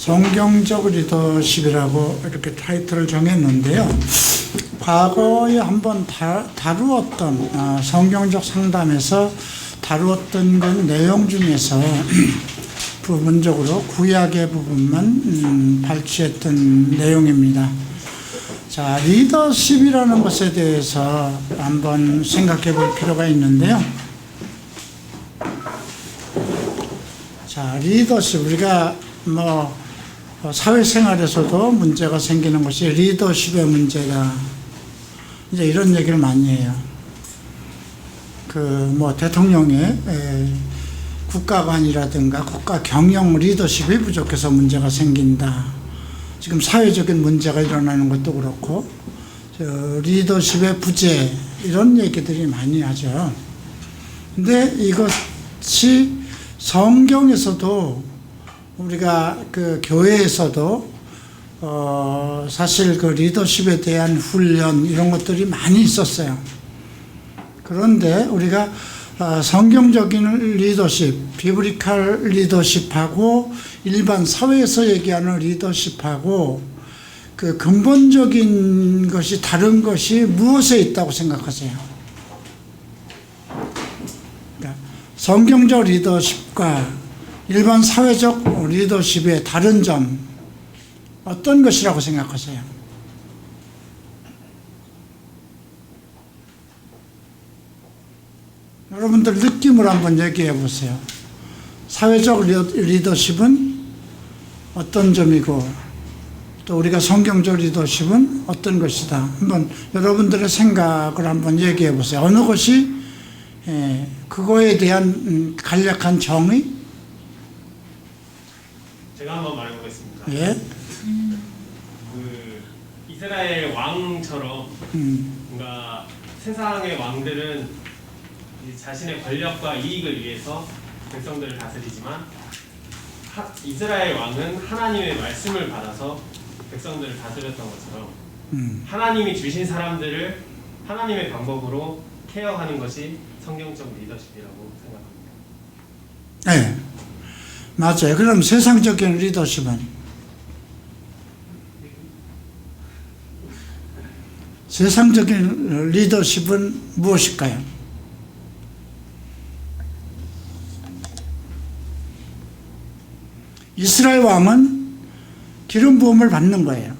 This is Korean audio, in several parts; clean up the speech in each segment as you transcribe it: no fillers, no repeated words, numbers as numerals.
성경적 리더십이라고 이렇게 타이틀을 정했는데요. 과거에 한번 다루었던 성경적 상담에서 다루었던 그 내용 중에서 부분적으로 구약의 부분만 발췌했던 내용입니다. 자, 리더십이라는 것에 대해서 한번 생각해 볼 필요가 있는데요. 자, 리더십, 우리가 사회생활에서도 문제가 생기는 것이 리더십의 문제다. 이제 이런 얘기를 많이 해요. 대통령의 국가관이라든가 국가 경영 리더십이 부족해서 문제가 생긴다. 지금 사회적인 문제가 일어나는 것도 그렇고, 리더십의 부재, 이런 얘기들이 많이 하죠. 근데 이것이 성경에서도 우리가 그 교회에서도 사실 그 리더십에 대한 훈련 이런 것들이 많이 있었어요. 그런데 우리가 성경적인 리더십, 비브리칼 리더십하고 일반 사회에서 얘기하는 리더십하고 그 근본적인 것이 다른 것이 무엇에 있다고 생각하세요? 그러니까 성경적 리더십과 일반 사회적 리더십의 다른 점, 어떤 것이라고 생각하세요? 여러분들 느낌으로 한번 얘기해 보세요. 사회적 리더십은 어떤 점이고, 또 우리가 성경적 리더십은 어떤 것이다. 한번 여러분들의 생각을 한번 얘기해 보세요. 어느 것이 그거에 대한 간략한 정의? 제가 한번 말해보겠습니다. 예. 이스라엘 왕처럼 뭔가 세상의 왕들은 자신의 권력과 이익을 위해서 백성들을 다스리지만 이스라엘 왕은 하나님의 말씀을 받아서 백성들을 다스렸던 것처럼 하나님이 주신 사람들을 하나님의 방법으로 케어하는 것이 성경적 리더십이라고 생각합니다. 네, 맞아요. 그럼 세상적인 리더십은? 세상적인 리더십은 무엇일까요? 이스라엘 왕은 기름 부음을 받는 거예요.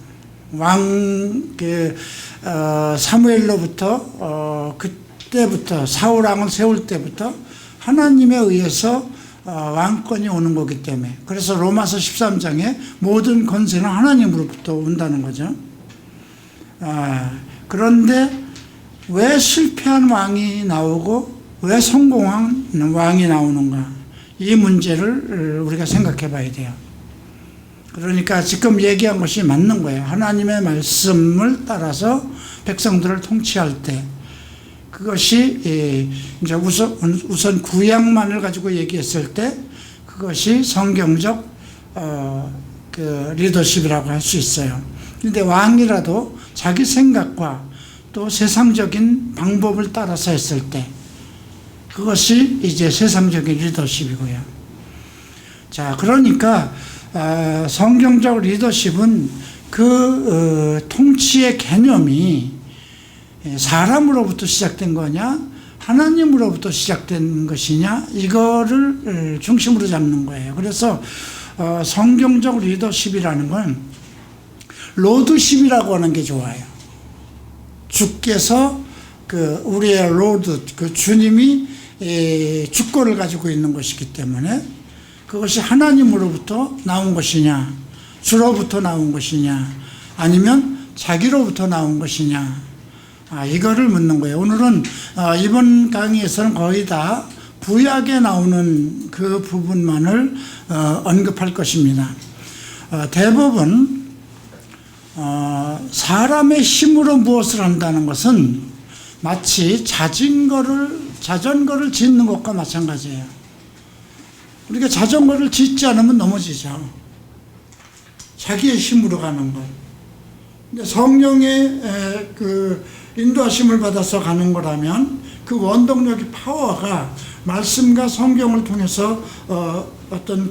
사무엘로부터 그때부터 사울 왕을 세울 때부터 하나님에 의해서 왕권이 오는 거기 때문에, 그래서 로마서 13장에 모든 권세는 하나님으로부터 온다는 거죠. 그런데 왜 실패한 왕이 나오고 왜 성공한 왕이 나오는가? 이 문제를 우리가 생각해 봐야 돼요. 그러니까 지금 얘기한 것이 맞는 거예요. 하나님의 말씀을 따라서 백성들을 통치할 때, 그것이 이제 우선 구약만을 가지고 얘기했을 때 그것이 성경적 리더십이라고 할 수 있어요. 그런데 왕이라도 자기 생각과 또 세상적인 방법을 따라서 했을 때 그것이 이제 세상적인 리더십이고요. 자, 그러니까 성경적 리더십은 그 통치의 개념이 사람으로부터 시작된 거냐, 하나님으로부터 시작된 것이냐, 이거를 중심으로 잡는 거예요. 그래서 성경적 리더십이라는 건 로드십이라고 하는 게 좋아요. 주께서 우리의 로드, 주님이 주권을 가지고 있는 것이기 때문에 그것이 하나님으로부터 나온 것이냐, 주로부터 나온 것이냐, 아니면 자기로부터 나온 것이냐, 이거를 묻는 거예요. 오늘은 이번 강의에서는 거의 다 구약에 나오는 그 부분만을 언급할 것입니다. 대부분 사람의 힘으로 무엇을 한다는 것은 마치 자전거를 짓는 것과 마찬가지예요. 우리가 자전거를 짓지 않으면 넘어지죠. 자기의 힘으로 가는 것. 근데 성령의 인도하심을 받아서 가는 거라면 그 원동력의 파워가 말씀과 성경을 통해서 어떤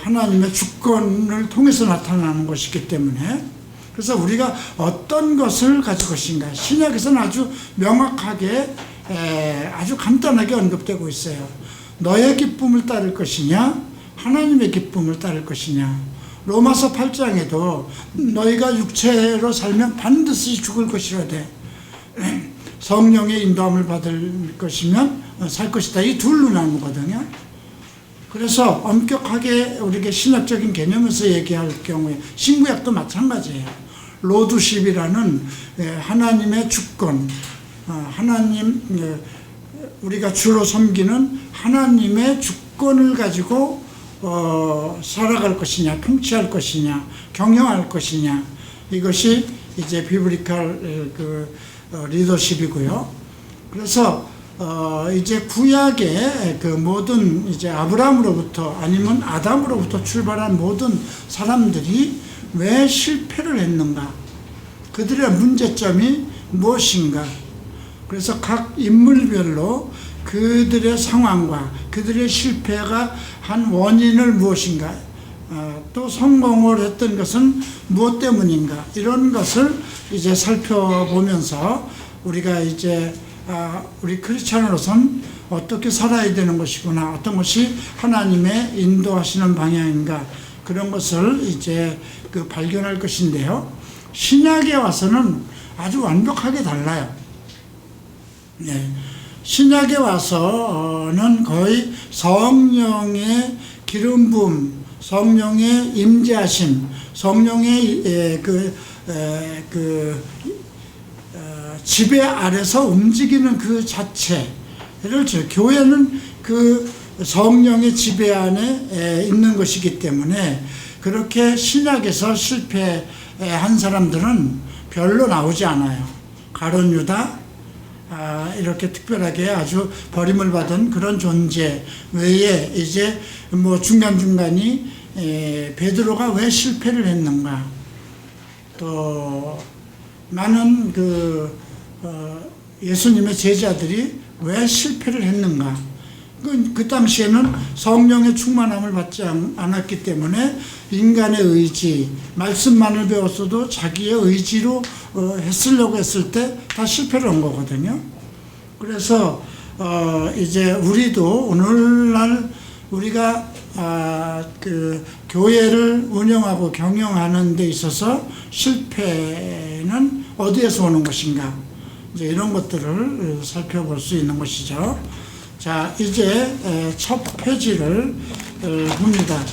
하나님의 주권을 통해서 나타나는 것이기 때문에, 그래서 우리가 어떤 것을 가질 것인가, 신약에서는 아주 명확하게 아주 간단하게 언급되고 있어요. 너의 기쁨을 따를 것이냐, 하나님의 기쁨을 따를 것이냐. 로마서 8장에도 너희가 육체로 살면 반드시 죽을 것이라되 성령의 인도함을 받을 것이면 살 것이다. 이 둘로 나누거든요. 그래서 엄격하게 우리에게 신학적인 개념에서 얘기할 경우에 신구약도 마찬가지예요. 로드십이라는 하나님의 주권, 하나님, 우리가 주로 섬기는 하나님의 주권을 가지고 살아갈 것이냐, 통치할 것이냐, 경영할 것이냐, 이것이 이제 비브리컬 리더십이고요. 그래서 이제 구약의 그 모든 이제 아브라함으로부터 아니면 아담으로부터 출발한 모든 사람들이 왜 실패를 했는가? 그들의 문제점이 무엇인가? 그래서 각 인물별로 그들의 상황과 그들의 실패가 한 원인을 무엇인가, 또 성공을 했던 것은 무엇 때문인가, 이런 것을 이제 살펴보면서 우리가 이제 우리 크리스찬으로서는 어떻게 살아야 되는 것이구나, 어떤 것이 하나님의 인도하시는 방향인가, 그런 것을 이제 발견할 것인데요. 신약에 와서는 아주 완벽하게 달라요. 네. 신약에 와서는 거의 성령의 기름 부음, 성령의 임재하심, 성령의 지배 아래서 움직이는 그 자체를, 교회는 그 성령의 지배 안에 있는 것이기 때문에 그렇게 신약에서 실패한 사람들은 별로 나오지 않아요. 가룟 유다, 이렇게 특별하게 아주 버림을 받은 그런 존재 외에 이제 뭐 중간중간이 베드로가 왜 실패를 했는가, 또 많은 예수님의 제자들이 왜 실패를 했는가. 그 당시에는 성령의 충만함을 받지 않았기 때문에 인간의 의지, 말씀만을 배웠어도 자기의 의지로 했으려고 했을 때 다 실패를 한 거거든요. 그래서 이제 우리도 오늘날 우리가 교회를 운영하고 경영하는 데 있어서 실패는 어디에서 오는 것인가, 이제 이런 것들을 살펴볼 수 있는 것이죠. 자, 이제 첫 페이지를 봅니다.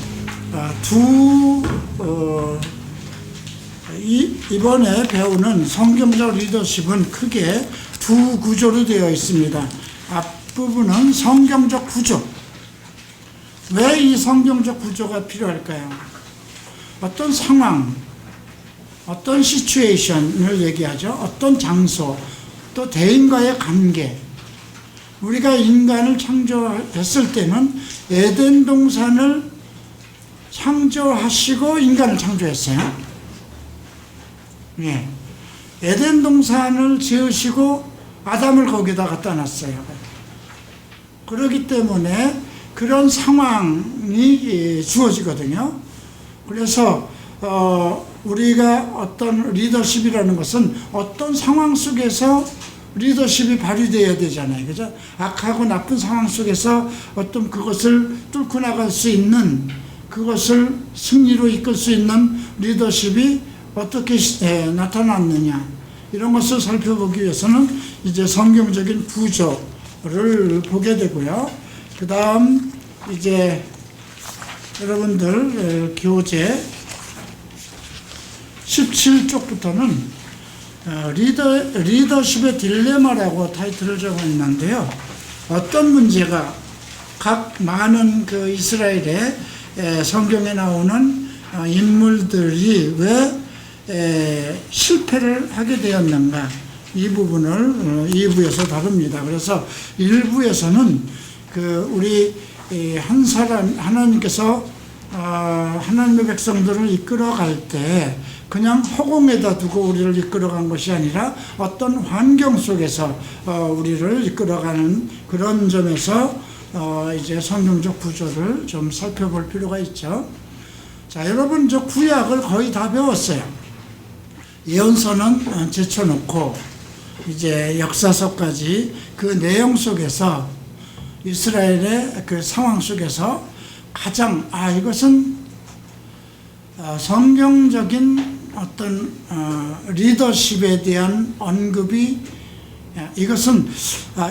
이번에 배우는 성경적 리더십은 크게 두 구조로 되어 있습니다. 앞부분은 성경적 구조. 왜 이 성경적 구조가 필요할까요? 어떤 상황, 어떤 시츄에이션을 얘기하죠. 어떤 장소, 또 대인과의 관계. 우리가 인간을 창조했을 때는 에덴 동산을 창조하시고 인간을 창조했어요. 예. 에덴 동산을 지으시고 아담을 거기다 갖다 놨어요. 그렇기 때문에 그런 상황이 주어지거든요. 그래서 우리가 어떤 리더십이라는 것은 어떤 상황 속에서 리더십이 발휘되어야 되잖아요. 그죠? 악하고 나쁜 상황 속에서 어떤 그것을 뚫고 나갈 수 있는, 그것을 승리로 이끌 수 있는 리더십이 어떻게 나타났느냐, 이런 것을 살펴보기 위해서는 이제 성경적인 구조를 보게 되고요. 그 다음 이제 여러분들 교재 17쪽부터는 리더십의 딜레마라고 타이틀을 적었는데요. 어떤 문제가 각 많은 이스라엘의 성경에 나오는 인물들이 왜 실패를 하게 되었는가, 이 부분을 2부에서 다룹니다. 그래서 1부에서는 우리 하나님께서 하나님의 백성들을 이끌어갈 때 그냥 허공에다 두고 우리를 이끌어간 것이 아니라 어떤 환경 속에서 우리를 이끌어가는 그런 점에서 이제 성경적 구조를 좀 살펴볼 필요가 있죠. 자, 여러분 저 구약을 거의 다 배웠어요. 예언서는 제쳐놓고 이제 역사서까지 그 내용 속에서 이스라엘의 그 상황 속에서 가장 이것은 성경적인 어떤 리더십에 대한 언급이 이것은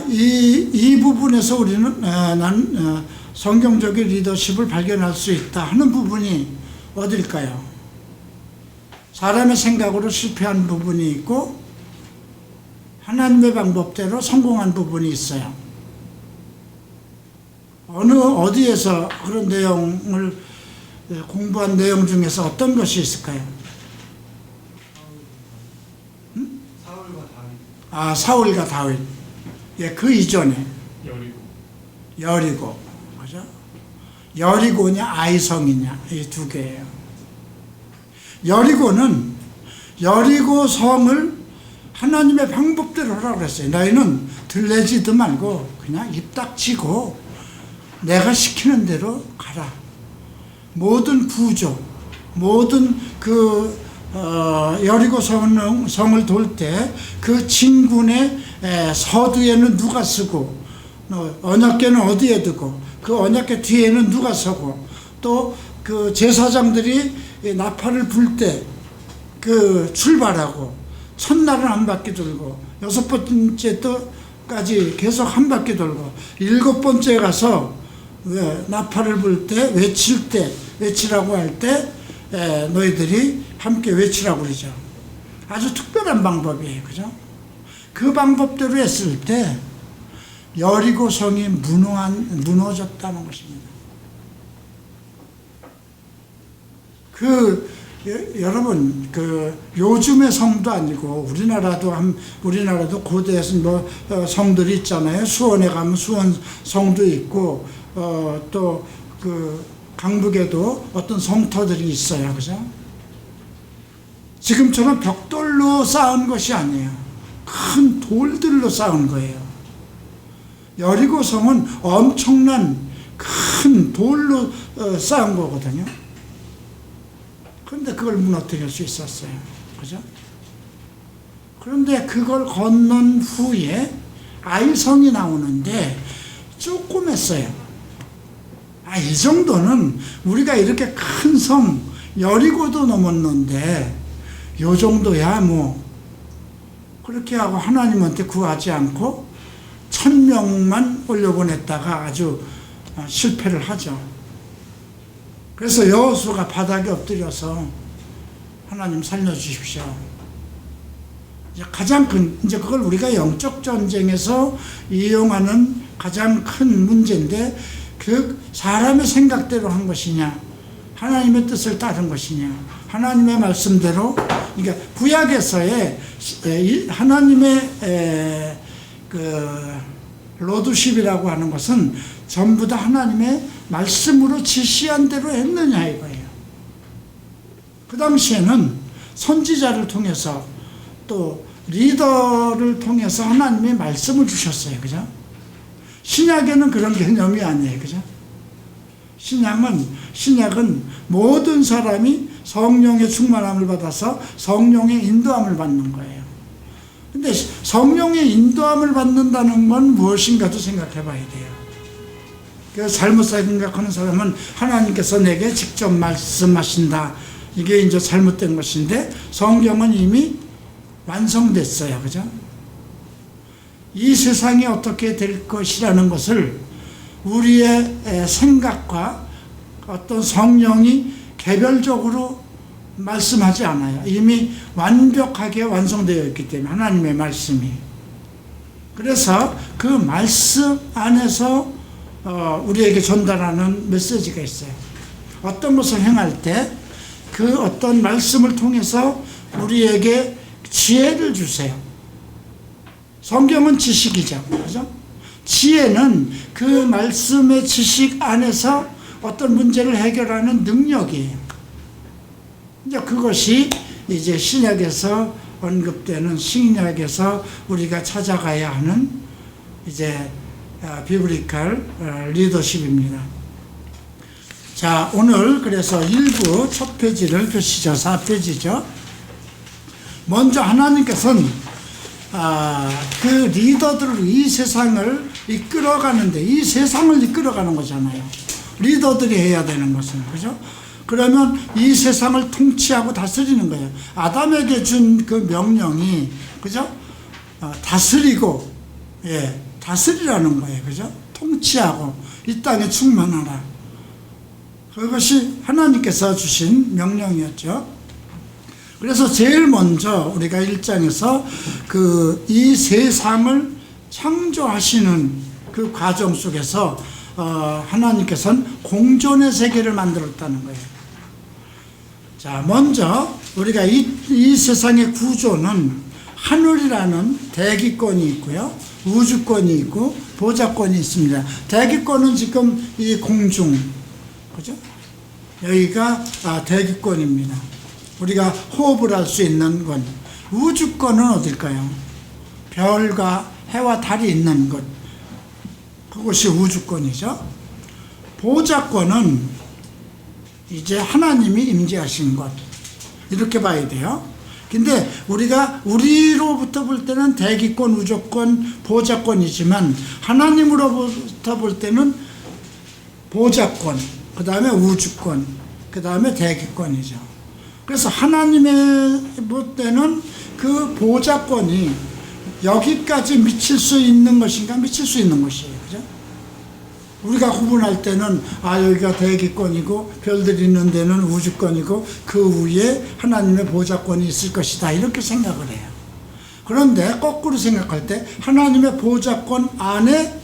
이 부분에서 우리는 난 성경적인 리더십을 발견할 수 있다 하는 부분이 어딜까요? 사람의 생각으로 실패한 부분이 있고 하나님의 방법대로 성공한 부분이 있어요. 어디에서 그런 내용을 공부한 내용 중에서 어떤 것이 있을까요? 사울과 다윗. 예, 그 이전에 여리고, 그죠? 여리고냐 아이성이냐 이 두 개예요. 여리고는 여리고 성을 하나님의 방법대로 하라고 그랬어요. 너희는 들레지도 말고 그냥 입 닥치고 내가 시키는 대로 가라. 모든 구조, 모든 여리고 성을 돌 때 그 진군의 서두에는 누가 서고 언약궤는 어디에 두고 그 언약궤 뒤에는 누가 서고 또 그 제사장들이 나팔을 불 때 그 출발하고 첫날은 한 바퀴 돌고 여섯 번째 때까지 계속 한 바퀴 돌고 일곱 번째 가서 나팔을 불 때 외치라고 할 때 너희들이 함께 외치라고 그러죠. 아주 특별한 방법이에요. 그죠? 그 방법대로 했을 때 여리고 성이 무너졌다는 것입니다. 여러분 요즘의 성도 아니고 우리나라도 고대에서 성들이 있잖아요. 수원에 가면 수원 성도 있고 또 강북에도 어떤 성터들이 있어요. 그죠? 지금처럼 벽돌로 쌓은 것이 아니에요. 큰 돌들로 쌓은 거예요. 여리고 성은 엄청난 큰 돌로 쌓은 거거든요. 그런데 그걸 무너뜨릴 수 있었어요. 그죠? 그런데 그걸 건넌 후에 아이성이 나오는데 조금 했어요. 이 정도는 우리가 이렇게 큰 성 여리고도 넘었는데 요 정도야 뭐 그렇게 하고 하나님한테 구하지 않고 1000명만 올려보냈다가 아주 실패를 하죠. 그래서 여호수아가 바닥에 엎드려서 하나님 살려주십시오. 가장 이제 그걸 우리가 영적 전쟁에서 이용하는 가장 큰 문제인데 그 사람의 생각대로 한 것이냐 하나님의 뜻을 따른 것이냐 하나님의 말씀대로 그러니까 구약에서의 하나님의 로드십이라고 하는 것은 전부 다 하나님의 말씀으로 지시한 대로 했느냐 이거예요. 그 당시에는 선지자를 통해서 또 리더를 통해서 하나님의 말씀을 주셨어요. 그죠? 신약에는 그런 개념이 아니에요. 그죠? 신약은 모든 사람이 성령의 충만함을 받아서 성령의 인도함을 받는 거예요. 근데 성령의 인도함을 받는다는 건 무엇인가도 생각해 봐야 돼요. 그래서 잘못 생각하는 사람은 하나님께서 내게 직접 말씀하신다. 이게 이제 잘못된 것인데 성경은 이미 완성됐어요. 그죠? 이 세상이 어떻게 될 것이라는 것을 우리의 생각과 어떤 성령이 개별적으로 말씀하지 않아요. 이미 완벽하게 완성되어 있기 때문에 하나님의 말씀이. 그래서 그 말씀 안에서 우리에게 전달하는 메시지가 있어요. 어떤 것을 행할 때 그 어떤 말씀을 통해서 우리에게 지혜를 주세요. 성경은 지식이죠. 그죠? 지혜는 그 말씀의 지식 안에서 어떤 문제를 해결하는 능력이에요. 이제 그것이 이제 신약에서 언급되는 신약에서 우리가 찾아가야 하는 이제 비브리컬 리더십입니다. 자, 오늘 그래서 1부 첫 페이지를 펴시죠. 4페이지죠. 먼저 하나님께서는 그 리더들을 이 세상을 이끌어가는데, 이 세상을 이끌어가는 거잖아요. 리더들이 해야 되는 것은, 그죠? 그러면 이 세상을 통치하고 다스리는 거예요. 아담에게 준 그 명령이, 그죠? 다스리고, 다스리라는 거예요. 그죠? 통치하고 이 땅에 충만하라. 그것이 하나님께서 주신 명령이었죠. 그래서 제일 먼저 우리가 1장에서 이 세상을 창조하시는 그 과정 속에서 하나님께서는 공존의 세계를 만들었다는 거예요. 자, 먼저 우리가 이 세상의 구조는 하늘이라는 대기권이 있고요, 우주권이 있고 보좌권이 있습니다. 대기권은 지금 이 공중, 그죠? 여기가 대기권입니다. 우리가 호흡을 할 수 있는 건. 우주권은 어딜까요? 별과 해와 달이 있는 것, 그것이 우주권이죠. 보좌권은 이제 하나님이 임재하신 것, 이렇게 봐야 돼요. 근데 우리로부터 볼 때는 대기권, 우주권, 보좌권이지만 하나님으로부터 볼 때는 보좌권, 그 다음에 우주권, 그 다음에 대기권이죠. 그래서 하나님의 볼 때는 그 보좌권이 여기까지 미칠 수 있는 것인가, 미칠 수 있는 것이에요. 그죠? 우리가 구분할 때는 여기가 대기권이고 별들이 있는 데는 우주권이고 그 위에 하나님의 보좌권이 있을 것이다, 이렇게 생각을 해요. 그런데 거꾸로 생각할 때 하나님의 보좌권 안에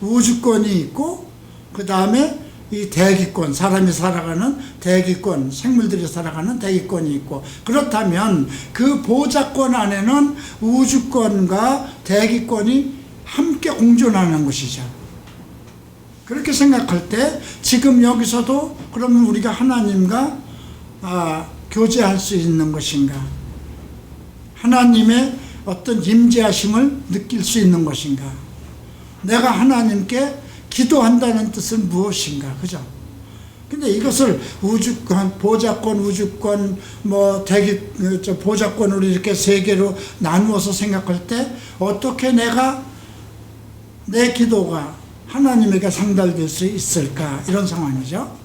우주권이 있고, 그 다음에 이 대기권, 사람이 살아가는 대기권, 생물들이 살아가는 대기권이 있고, 그렇다면 그 보좌권 안에는 우주권과 대기권이 함께 공존하는 것이죠. 그렇게 생각할 때 지금 여기서도 그러면 우리가 하나님과 교제할 수 있는 것인가, 하나님의 어떤 임재하심을 느낄 수 있는 것인가, 내가 하나님께 기도한다는 뜻은 무엇인가, 그죠? 근데 이것을 우주권, 보좌권, 우주권, 보좌권으로 이렇게 세 개로 나누어서 생각할 때 어떻게 내 기도가 하나님에게 상달될 수 있을까, 이런 상황이죠.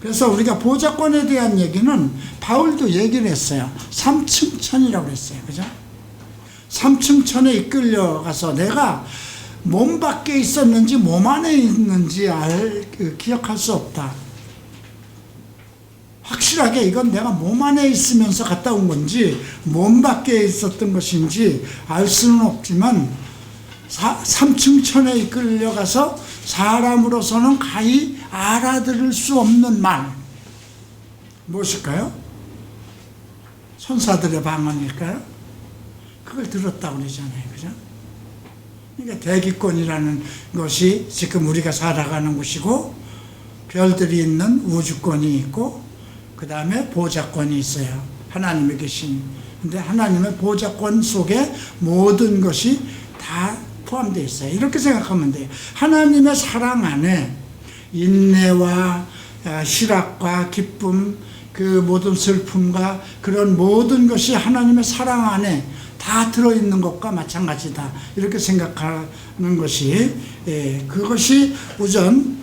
그래서 우리가 보좌권에 대한 얘기는 바울도 얘기를 했어요. 삼층천이라고 했어요. 그죠? 삼층천에 이끌려가서 내가 몸 밖에 있었는지 몸 안에 있는지 기억할 수 없다. 확실하게 이건 내가 몸 안에 있으면서 갔다 온 건지 몸 밖에 있었던 것인지 알 수는 없지만 삼층천에 이끌려가서 사람으로서는 가히 알아들을 수 없는 말, 무엇일까요? 천사들의 방언일까요? 그걸 들었다고 그러잖아요. 그죠? 그러니까 대기권이라는 것이 지금 우리가 살아가는 곳이고, 별들이 있는 우주권이 있고, 그 다음에 보좌권이 있어요. 하나님의 계신. 근데 하나님의 보좌권 속에 모든 것이 다 포함되어 있어요. 이렇게 생각하면 돼요. 하나님의 사랑 안에 인내와 희락과 기쁨, 그 모든 슬픔과 그런 모든 것이 하나님의 사랑 안에 다 들어있는 것과 마찬가지다, 이렇게 생각하는 것이, 그것이 우선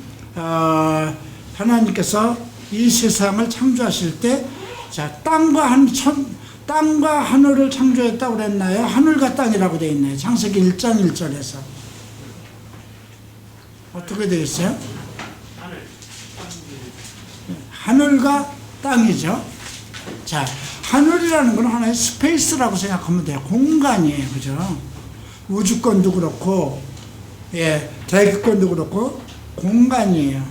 하나님께서 이 세상을 창조하실 때, 자, 땅과 하늘을 창조했다고 그랬나요? 하늘과 땅이라고 되어 있나요? 창세기 1장 1절에서 어떻게 되어 있어요? 하늘과 땅이죠. 자, 하늘이라는 건 하나의 스페이스라고 생각하면 돼요. 공간이에요. 그죠? 우주권도 그렇고, 대기권도 그렇고, 공간이에요.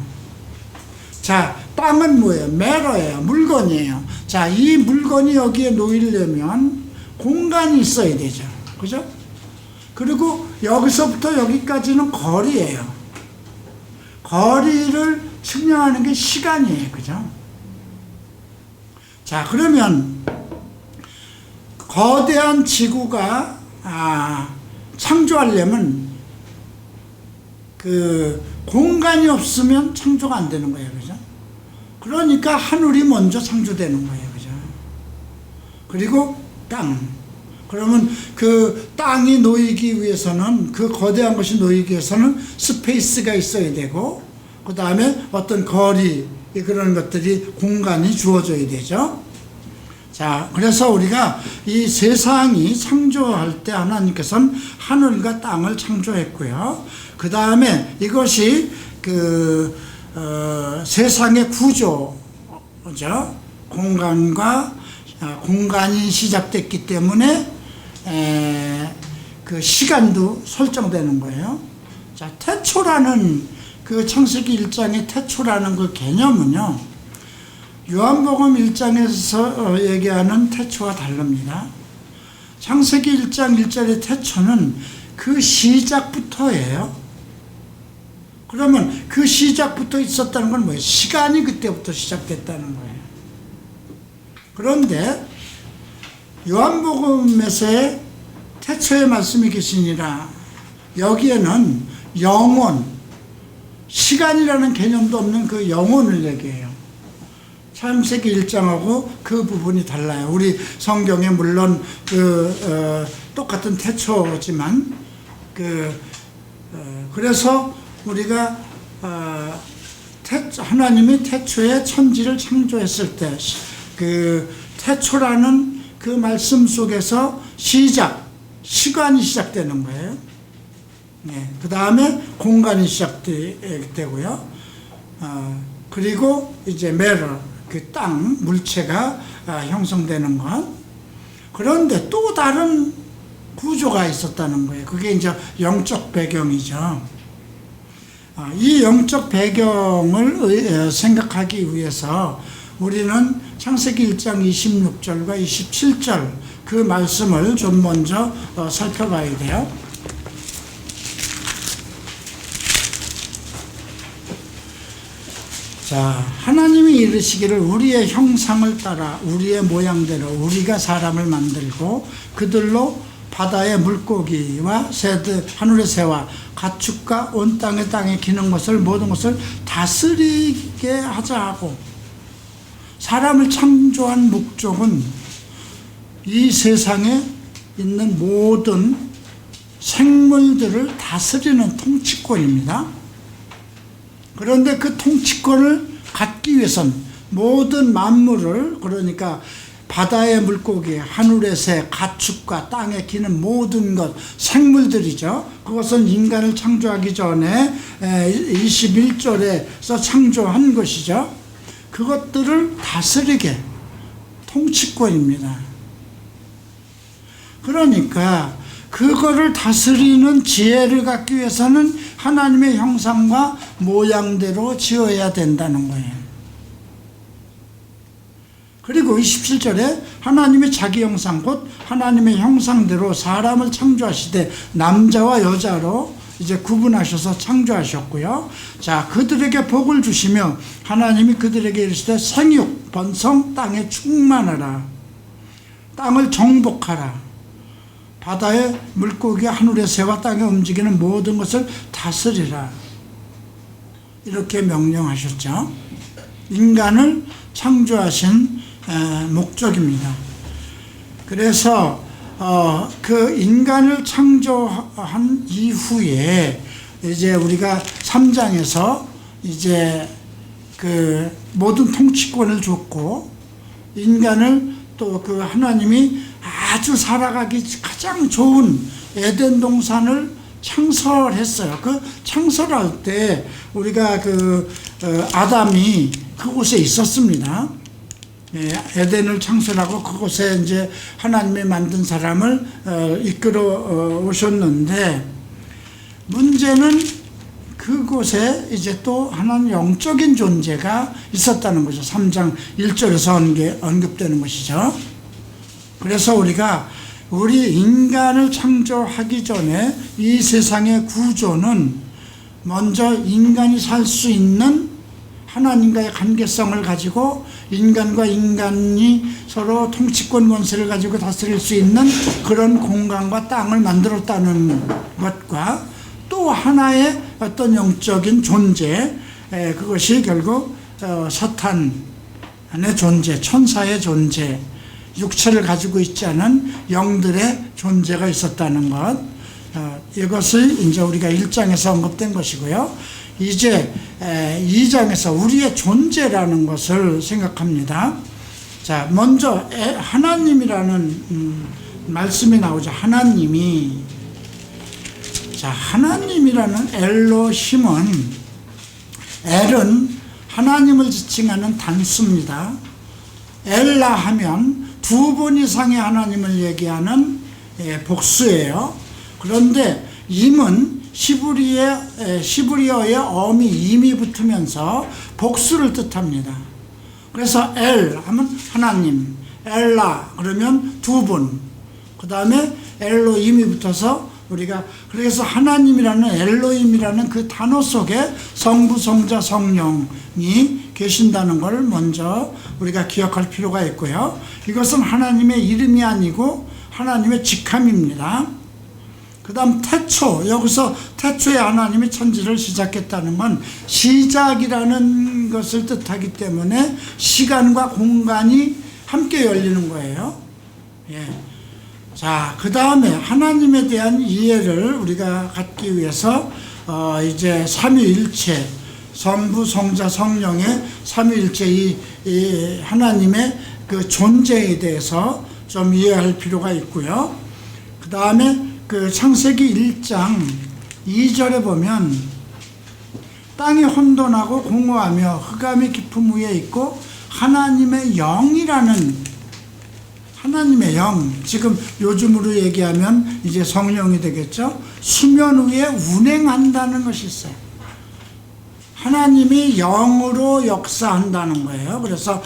자, 땅은 뭐예요? 매러예요. 물건이에요. 자, 이 물건이 여기에 놓이려면 공간이 있어야 되죠. 그죠? 그리고 여기서부터 여기까지는 거리예요. 거리를 측량하는 게 시간이에요. 그죠? 자, 그러면 거대한 지구가 창조하려면 그 공간이 없으면 창조가 안 되는 거예요. 그죠? 그러니까 하늘이 먼저 창조되는 거예요. 그죠? 그리고 땅. 그러면 그 땅이 놓이기 위해서는, 그 거대한 것이 놓이기 위해서는 스페이스가 있어야 되고, 그 다음에 어떤 거리, 그런 것들이, 공간이 주어져야 되죠. 자, 그래서 우리가 이 세상이 창조할 때 하나님께서는 하늘과 땅을 창조했고요. 그 다음에 이것이 세상의 구조죠. 공간이 시작됐기 때문에 그 시간도 설정되는 거예요. 자, 태초라는 그 창세기 1장의 태초라는 그 개념은요, 요한복음 1장에서 얘기하는 태초와 다릅니다. 창세기 1장 1절의 태초는 그 시작부터예요. 그러면 그 시작부터 있었다는 건 뭐예요? 시간이 그때부터 시작됐다는 거예요. 그런데 요한복음에서의 태초의 말씀이 계시니라, 여기에는 영혼, 시간이라는 개념도 없는 그 영혼을 얘기해요. 창세기 1장하고 그 부분이 달라요. 우리 성경에 물론 똑같은 태초지만 그래서 우리가 하나님이 태초에 천지를 창조했을 때 그 태초라는 그 말씀 속에서 시간이 시작되는 거예요. 네, 그 다음에 공간이 시작되고요. 그리고 이제 매러, 그 땅, 물체가 형성되는 것. 그런데 또 다른 구조가 있었다는 거예요. 그게 이제 영적 배경이죠. 이 영적 배경을 생각하기 위해서 우리는 창세기 1장 26절과 27절 그 말씀을 좀 먼저 살펴봐야 돼요. 자, 하나님이 이르시기를 우리의 형상을 따라 우리의 모양대로 우리가 사람을 만들고 그들로 바다의 물고기와 새들, 하늘의 새와 가축과 온 땅에 기는 것을, 모든 것을 다스리게 하자 하고, 사람을 창조한 목적은 이 세상에 있는 모든 생물들을 다스리는 통치권입니다. 그런데 그 통치권을 갖기 위해선 모든 만물을, 그러니까 바다의 물고기, 하늘의 새, 가축과 땅에 기는 모든 것, 생물들이죠. 그것은 인간을 창조하기 전에 21절에서 창조한 것이죠. 그것들을 다스리게, 통치권입니다. 그러니까 그거를 다스리는 지혜를 갖기 위해서는 하나님의 형상과 모양대로 지어야 된다는 거예요. 그리고 27절에 하나님의 자기 형상 곧 하나님의 형상대로 사람을 창조하시되 남자와 여자로 이제 구분하셔서 창조하셨고요. 자, 그들에게 복을 주시며 하나님이 그들에게 이르시되 생육 번성 땅에 충만하라, 땅을 정복하라, 바다의 물고기 하늘의 새와 땅에 움직이는 모든 것을 다스리라, 이렇게 명령하셨죠. 인간을 창조하신 목적입니다. 그래서 그 인간을 창조한 이후에 이제 우리가 3장에서 이제 그 모든 통치권을 줬고, 인간을 또 그 하나님이 아주 살아가기 가장 좋은 에덴 동산을 창설했어요. 그 창설할 때 우리가 아담이 그곳에 있었습니다. 에덴을 창설하고 그곳에 이제 하나님이 만든 사람을 이끌어 오셨는데, 문제는 그곳에 이제 또 하나님 영적인 존재가 있었다는 거죠. 3장 1절에서 언급되는 것이죠. 그래서 우리가 우리 인간을 창조하기 전에 이 세상의 구조는 먼저 인간이 살 수 있는 하나님과의 관계성을 가지고 인간과 인간이 서로 통치권 권세를 가지고 다스릴 수 있는 그런 공간과 땅을 만들었다는 것과 또 하나의 어떤 영적인 존재, 그것이 결국 사탄의 존재, 천사의 존재, 육체를 가지고 있지 않은 영들의 존재가 있었다는 것, 이것을 이제 우리가 1장에서 언급된 것이고요. 이제 2장에서 우리의 존재라는 것을 생각합니다. 자, 먼저 하나님이라는 말씀이 나오죠. 하나님이. 자, 하나님이라는 엘로힘은, 엘은 하나님을 지칭하는 단수입니다. 엘라 하면 두 번 이상의 하나님을 얘기하는 복수예요. 그런데 임은 시브리어의 어미 임이 붙으면서 복수를 뜻합니다. 그래서 엘 하면 하나님, 엘라 그러면 두 분, 그 다음에 엘로임이 붙어서 우리가, 그래서 하나님이라는 엘로임이라는 그 단어 속에 성부, 성자, 성령이 계신다는 걸 먼저 우리가 기억할 필요가 있고요. 이것은 하나님의 이름이 아니고 하나님의 직함입니다. 그 다음 태초, 여기서 태초에 하나님이 천지를 시작했다는 건 시작이라는 것을 뜻하기 때문에 시간과 공간이 함께 열리는 거예요. 예. 자, 그 다음에 하나님에 대한 이해를 우리가 갖기 위해서 이제 삼위일체, 성부, 성자, 성령의 삼위일체 이 하나님의 그 존재에 대해서 좀 이해할 필요가 있고요. 그 다음에 그 창세기 1장 2절에 보면 땅이 혼돈하고 공허하며 흑암이 깊음 위에 있고 하나님의 영이라는, 하나님의 영, 지금 요즘으로 얘기하면 이제 성령이 되겠죠. 수면 위에 운행한다는 것이 있어요. 하나님이 영으로 역사한다는 거예요. 그래서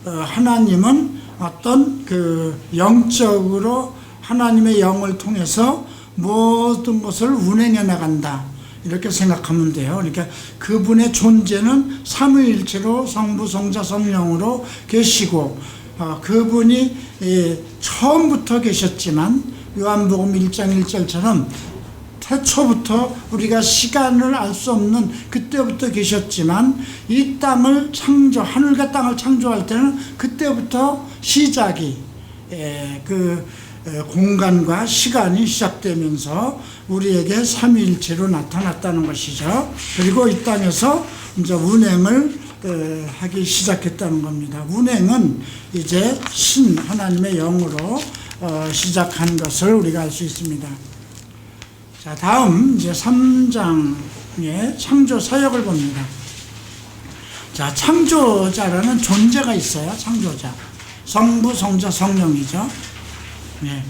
하나님은 어떤 그 영적으로 하나님의 영을 통해서 모든 것을 운행해 나간다, 이렇게 생각하면 돼요. 그러니까 그분의 존재는 삼위일체로 성부, 성자, 성령으로 계시고, 그분이 처음부터 계셨지만 요한복음 1장 1절처럼 태초부터 우리가 시간을 알 수 없는 그때부터 계셨지만 이 땅을 하늘과 땅을 창조할 때는 그때부터 시작이, 공간과 시간이 시작되면서 우리에게 삼위일체로 나타났다는 것이죠. 그리고 이 땅에서 이제 운행을 하기 시작했다는 겁니다. 운행은 이제 하나님의 영으로 시작한 것을 우리가 알 수 있습니다. 자, 다음 이제 3장의 창조 사역을 봅니다. 자, 창조자라는 존재가 있어요. 창조자, 성부, 성자, 성령이죠. 네.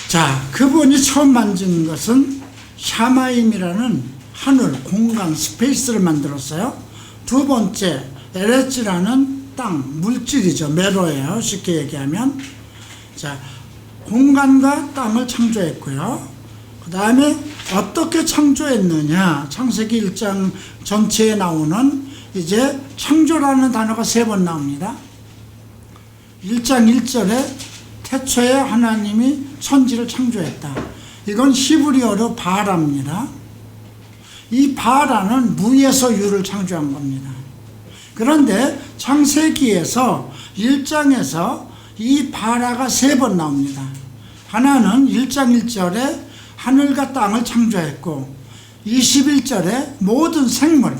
자, 그분이 처음 만진 것은 샤마임이라는 하늘, 공간, 스페이스를 만들었어요. 두 번째, 에레츠라는 땅, 물질이죠. 메로예요. 쉽게 얘기하면. 자, 공간과 땅을 창조했고요. 그 다음에 어떻게 창조했느냐, 창세기 1장 전체에 나오는 이제 창조라는 단어가 3번 나옵니다. 1장 1절에 태초에 하나님이 천지를 창조했다. 이건 히브리어로 바라입니다. 이 바라는 무에서 유를 창조한 겁니다. 그런데 창세기에서 1장에서 이 바라가 3번 나옵니다. 하나는 1장 1절에 하늘과 땅을 창조했고, 21절에 모든 생물,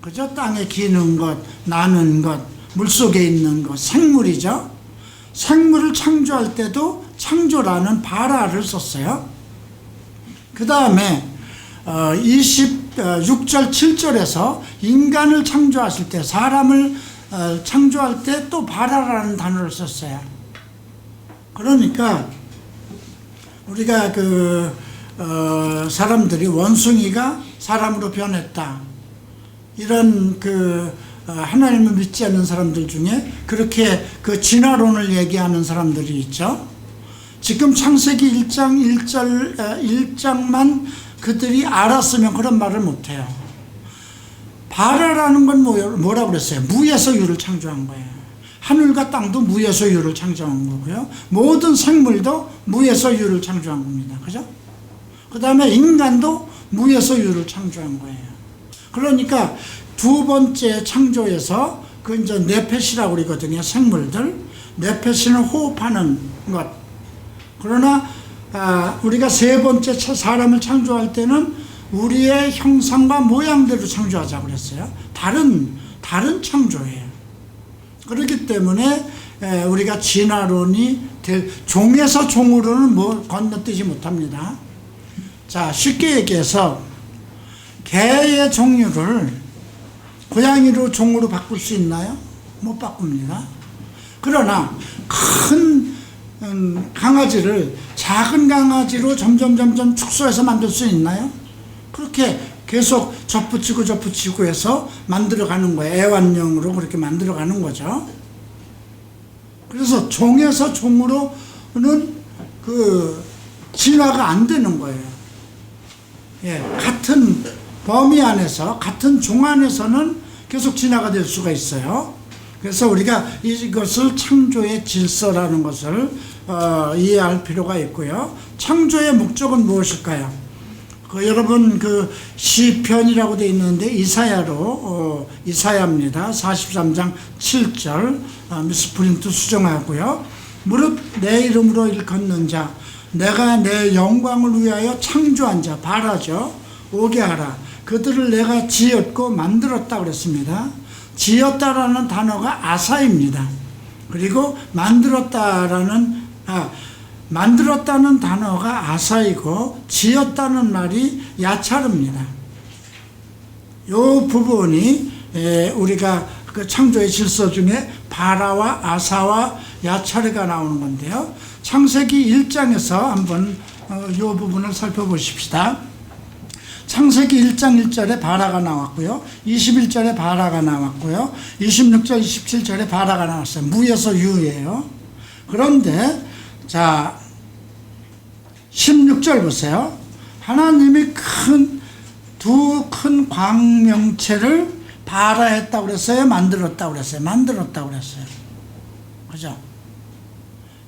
그죠? 땅에 기는 것, 나는 것, 물속에 있는 것, 생물이죠. 생물을 창조할 때도 창조라는 바라를 썼어요. 그 다음에 26절 7절에서 인간을 창조하실 때, 사람을 창조할 때 또 바라라는 단어를 썼어요. 그러니까 우리가 사람들이 원숭이가 사람으로 변했다, 이런 하나님을 믿지 않는 사람들 중에 그렇게 진화론을 얘기하는 사람들이 있죠. 지금 창세기 1장 1장만 그들이 알았으면 그런 말을 못해요. 바라라는 건 뭐라고 그랬어요? 무에서 유를 창조한 거예요. 하늘과 땅도 무에서 유를 창조한 거고요. 모든 생물도 무에서 유를 창조한 겁니다. 그죠? 그 다음에 인간도 무에서 유를 창조한 거예요. 그러니까 두 번째 창조에서 그 이제 네펫이라고 그러거든요. 생물들. 네펫은 호흡하는 것. 그러나 우리가 세 번째 사람을 창조할 때는 우리의 형상과 모양대로 창조하자고 그랬어요. 다른 창조예요. 그렇기 때문에 우리가 진화론이 종에서 종으로는 건너뛰지 못합니다. 자, 쉽게 얘기해서 개의 종류를 고양이로 종으로 바꿀 수 있나요? 못 바꿉니다. 그러나 큰 강아지를 작은 강아지로 점점 축소해서 만들 수 있나요? 그렇게 계속 접붙이고 해서 만들어가는 거예요. 애완용으로 그렇게 만들어가는 거죠. 그래서 종에서 종으로는 그 진화가 안 되는 거예요. 예, 같은 범위 안에서, 같은 종 안에서는 계속 진화가 될 수가 있어요. 그래서 우리가 이것을 창조의 질서라는 것을 이해할 필요가 있고요. 창조의 목적은 무엇일까요? 여러분 시편이라고 되어 있는데 이사야입니다. 43장 7절 미스프린트 수정하고요. 무릇 내 이름으로 일컫는 자, 내가 내 영광을 위하여 창조한 자, 바라죠. 오게 하라. 그들을 내가 지었고 만들었다 그랬습니다. 지었다라는 단어가 아사입니다. 그리고 만들었다는 단어가 아사이고 지었다는 말이 야차르입니다. 이 부분이 우리가 그 창조의 질서 중에 바라와 아사와 야차르가 나오는 건데요. 창세기 1장에서 한번 이 부분을 살펴보십시다. 창세기 1장 1절에 바라가 나왔고요. 21절에 바라가 나왔고요. 26절, 27절에 바라가 나왔어요. 무에서 유예요. 그런데 자 16절 보세요. 하나님이 두 큰 광명체를 바라했다고 그랬어요? 만들었다고 그랬어요? 만들었다고 그랬어요. 그죠?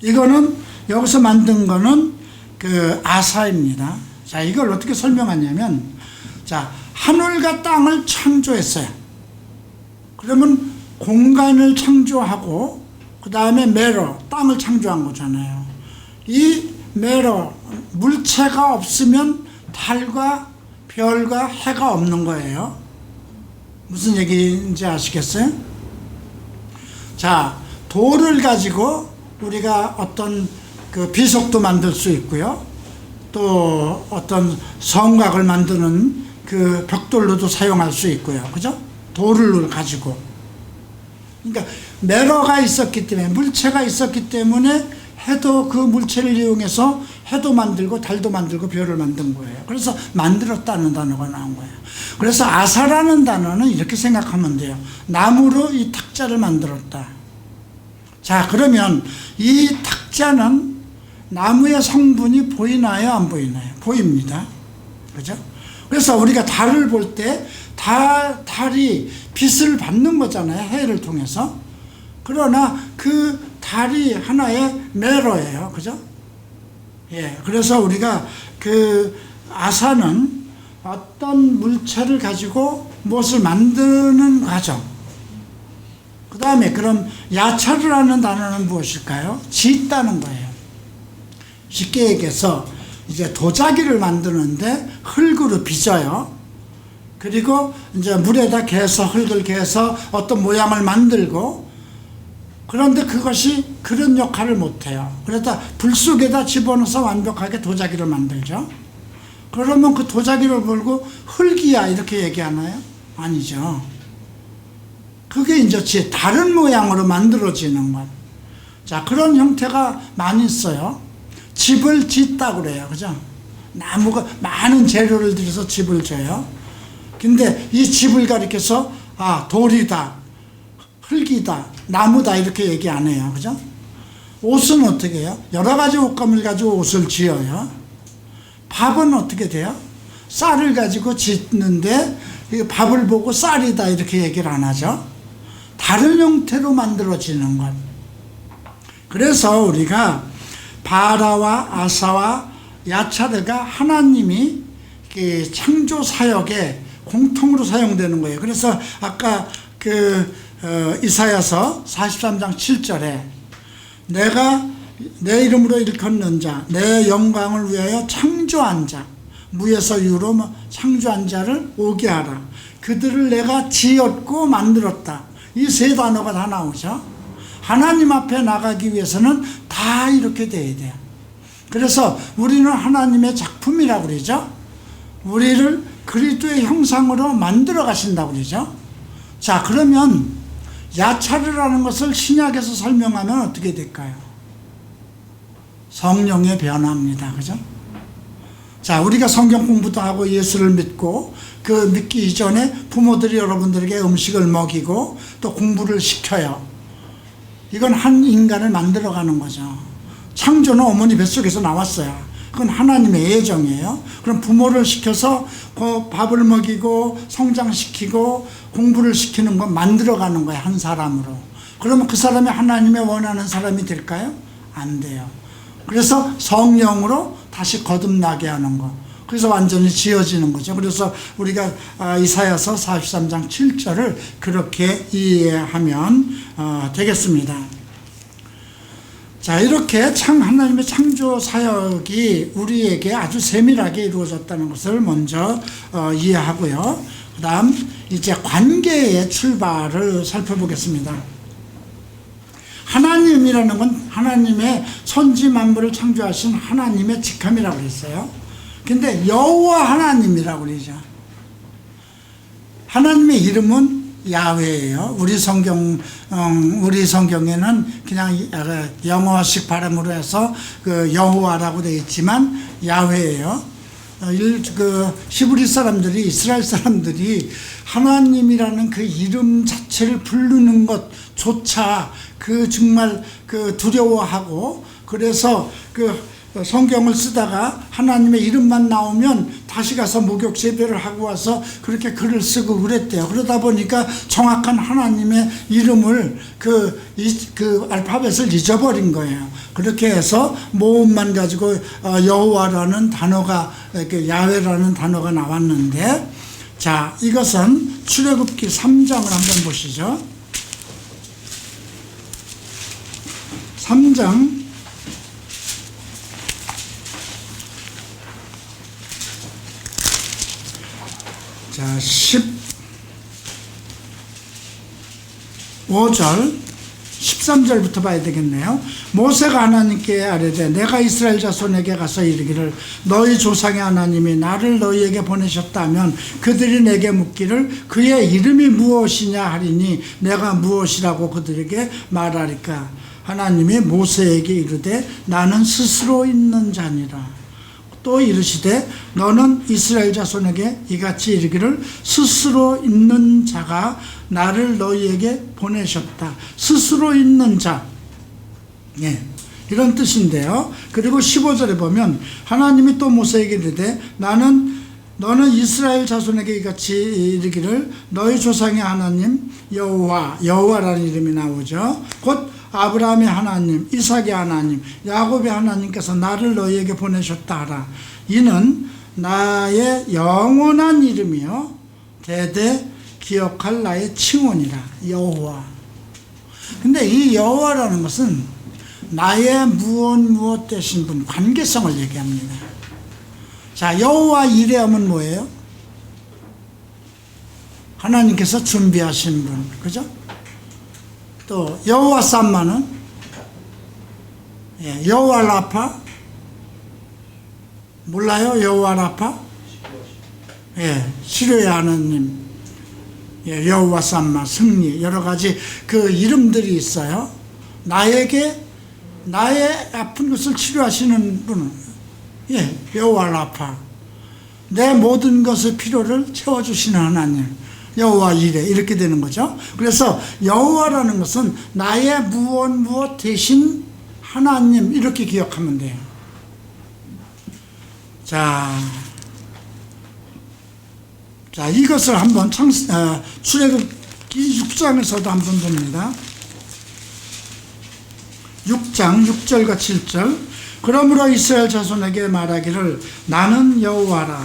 이거는 여기서 만든 거는 그 아사입니다. 자, 이걸 어떻게 설명하냐면, 자, 하늘과 땅을 창조했어요. 그러면 공간을 창조하고, 그 다음에 매러, 땅을 창조한 거잖아요. 이 매러, 물체가 없으면 달과 별과 해가 없는 거예요. 무슨 얘기인지 아시겠어요? 자, 돌을 가지고 우리가 어떤 그 비석도 만들 수 있고요. 또 어떤 성곽을 만드는 그 벽돌로도 사용할 수 있고요. 그죠? 돌을 가지고. 그러니까 매러가 있었기 때문에, 물체가 있었기 때문에 해도 그 물체를 이용해서 해도 만들고 달도 만들고 별을 만든 거예요. 그래서 만들었다는 단어가 나온 거예요. 그래서 아사라는 단어는 이렇게 생각하면 돼요. 나무로 이 탁자를 만들었다. 자, 그러면 이 탁자는 나무의 성분이 보이나요? 안 보이나요? 보입니다. 그죠? 그래서 우리가 달을 볼 때 달이 빛을 받는 거잖아요. 해를 통해서. 그러나 그 달이 하나의 매러예요. 그죠? 예. 그래서 우리가 그 아사는 어떤 물체를 가지고 무엇을 만드는 과정. 그 다음에 그럼 야차르라는 단어는 무엇일까요? 짓다는 거예요. 쉽게 얘기해서 이제 도자기를 만드는데 흙으로 빚어요. 그리고 이제 물에다 개서 흙을 개서 어떤 모양을 만들고, 그런데 그것이 그런 역할을 못해요. 그래서 불 속에다 집어넣어서 완벽하게 도자기를 만들죠. 그러면 그 도자기를 보고 흙이야 이렇게 얘기하나요? 아니죠. 그게 이제 다른 모양으로 만들어지는 것. 자, 그런 형태가 많이 있어요. 집을 짓다고 그래요. 그죠? 나무가 많은 재료를 들여서 집을 져요. 근데 이 집을 가리켜서 돌이다, 흙이다, 나무다 이렇게 얘기 안 해요. 그죠? 옷은 어떻게 해요? 여러 가지 옷감을 가지고 옷을 지어요. 밥은 어떻게 돼요? 쌀을 가지고 짓는데 밥을 보고 쌀이다 이렇게 얘기를 안 하죠. 다른 형태로 만들어지는 것. 그래서 우리가 바라와 아사와 야차르가 하나님이 그 창조 사역에 공통으로 사용되는 거예요. 그래서 아까 이사야서 43장 7절에 내가 내 이름으로 일컫는 자, 내 영광을 위하여 창조한 자, 무에서 유로 창조한 자를 오게 하라. 그들을 내가 지었고 만들었다. 이 세 단어가 다 나오죠. 하나님 앞에 나가기 위해서는 다 이렇게 돼야 돼요. 그래서 우리는 하나님의 작품이라고 그러죠. 우리를 그리스도의 형상으로 만들어 가신다고 그러죠. 자, 그러면 야차르라는 것을 신약에서 설명하면 어떻게 될까요? 성령의 변화입니다. 그죠? 자, 우리가 성경 공부도 하고 예수를 믿고 그 믿기 이전에 부모들이 여러분들에게 음식을 먹이고 또 공부를 시켜요. 이건 한 인간을 만들어가는 거죠. 창조는 어머니 뱃속에서 나왔어요. 그건 하나님의 예정이에요. 그럼 부모를 시켜서 그 밥을 먹이고 성장시키고 공부를 시키는 건 만들어가는 거예요. 한 사람으로. 그러면 그 사람이 하나님의 원하는 사람이 될까요? 안 돼요. 그래서 성령으로 다시 거듭나게 하는 거. 그래서 완전히 지어지는 거죠. 그래서 우리가 이사야서 43장 7절을 그렇게 이해하면 되겠습니다. 자, 이렇게 하나님의 창조 사역이 우리에게 아주 세밀하게 이루어졌다는 것을 먼저 이해하고요. 그 다음 이제 관계의 출발을 살펴보겠습니다. 하나님이라는 건 하나님의 천지 만물을 창조하신 하나님의 직함이라고 그랬어요. 근데 여호와 하나님이라고 그러죠. 하나님의 이름은 야훼예요. 우리 성경에는 그냥 영어식 발음으로 해서 그 여호와라고 되어 있지만 야훼예요. 히브리 사람들이, 이스라엘 사람들이 하나님이라는 그 이름 자체를 부르는 것조차 정말 두려워하고, 그래서 성경을 쓰다가 하나님의 이름만 나오면 다시 가서 목욕 제배를 하고 와서 그렇게 글을 쓰고 그랬대요. 그러다 보니까 정확한 하나님의 이름을 알파벳을 잊어버린 거예요. 그렇게 해서 모음만 가지고 여호와라는 단어가, 야훼라는 단어가 나왔는데, 자, 이것은 출애굽기 3장을 한번 보시죠. 3장 15절 13절부터 봐야 되겠네요. 모세가 하나님께 아뢰되 내가 이스라엘 자손에게 가서 이르기를 너희 조상의 하나님이 나를 너희에게 보내셨다면 그들이 내게 묻기를 그의 이름이 무엇이냐 하리니 내가 무엇이라고 그들에게 말하리까. 하나님이 모세에게 이르되 나는 스스로 있는 자니라. 또 이르시되 너는 이스라엘 자손에게 이같이 이르기를 스스로 있는 자가 나를 너희에게 보내셨다. 스스로 있는 자, 이런 뜻인데요. 그리고 15절에 보면 하나님이 또 모세에게 이르되 너는 이스라엘 자손에게 이같이 이르기를 너희 조상의 하나님 여호와라는 이름이 나오죠. 곧 아브라함의 하나님, 이삭의 하나님, 야곱의 하나님께서 나를 너희에게 보내셨다 하라. 이는 나의 영원한 이름이요 대대 기억할 나의 칭언이라. 여호와. 근데 이 여호와라는 것은 나의 무엇 되신 분, 관계성을 얘기합니다. 자, 여호와 이레함은 뭐예요? 하나님께서 준비하신 분, 그죠? 또 여호와 삼마는 여호와 라파, 몰라요? 여호와 라파? 치료의 하나님, 여호와 삼마, 승리, 여러 가지 이름들이 있어요. 나의 아픈 것을 치료하시는 분은 여호와 라파, 내 모든 것의 필요를 채워주시는 하나님, 여호와 이레, 이렇게 되는 거죠. 그래서 여호와라는 것은 나의 무엇 대신 하나님, 이렇게 기억하면 돼요. 자, 이것을 한번 출애굽기 6장에서도 한번 봅니다. 6장 6절과 7절 그러므로 이스라엘 자손에게 말하기를 나는 여호와라.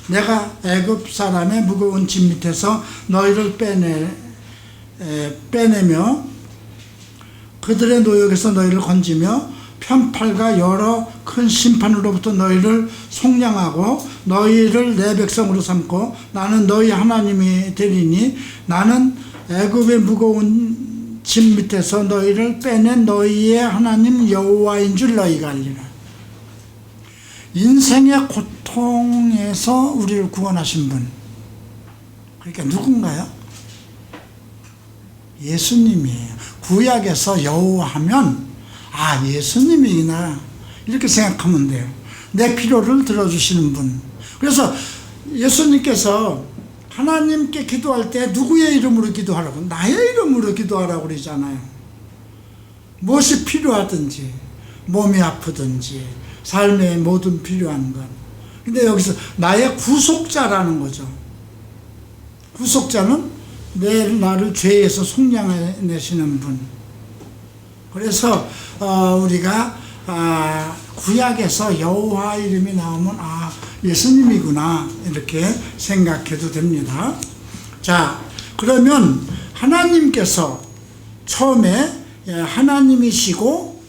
내가 애굽 사람의 무거운 짐 밑에서 너희를 빼내며 그들의 노역에서 너희를 건지며 편팔과 여러 큰 심판으로부터 너희를 속량하고 너희를 내 백성으로 삼고 나는 너희 하나님이 되리니 나는 애굽의 무거운 짐 밑에서 너희를 빼낸 너희의 하나님 여호와인 줄 너희가 알리라. 인생의 고통에서 우리를 구원하신 분, 그러니까 누군가요? 예수님이에요. 구약에서 여호와 하면 아, 예수님이구나 이렇게 생각하면 돼요. 내 필요를 들어주시는 분. 그래서 예수님께서 하나님께 기도할 때 누구의 이름으로 기도하라고? 나의 이름으로 기도하라고 그러잖아요. 무엇이 필요하든지, 몸이 아프든지, 삶의 모든 필요한 것. 근데 여기서 나의 구속자라는 거죠. 구속자는 나를 죄에서 속량해내시는 분. 그래서 우리가 구약에서 여호와 이름이 나오면 아, 예수님이구나 이렇게 생각해도 됩니다. 자, 그러면 하나님께서 처음에 하나님이시고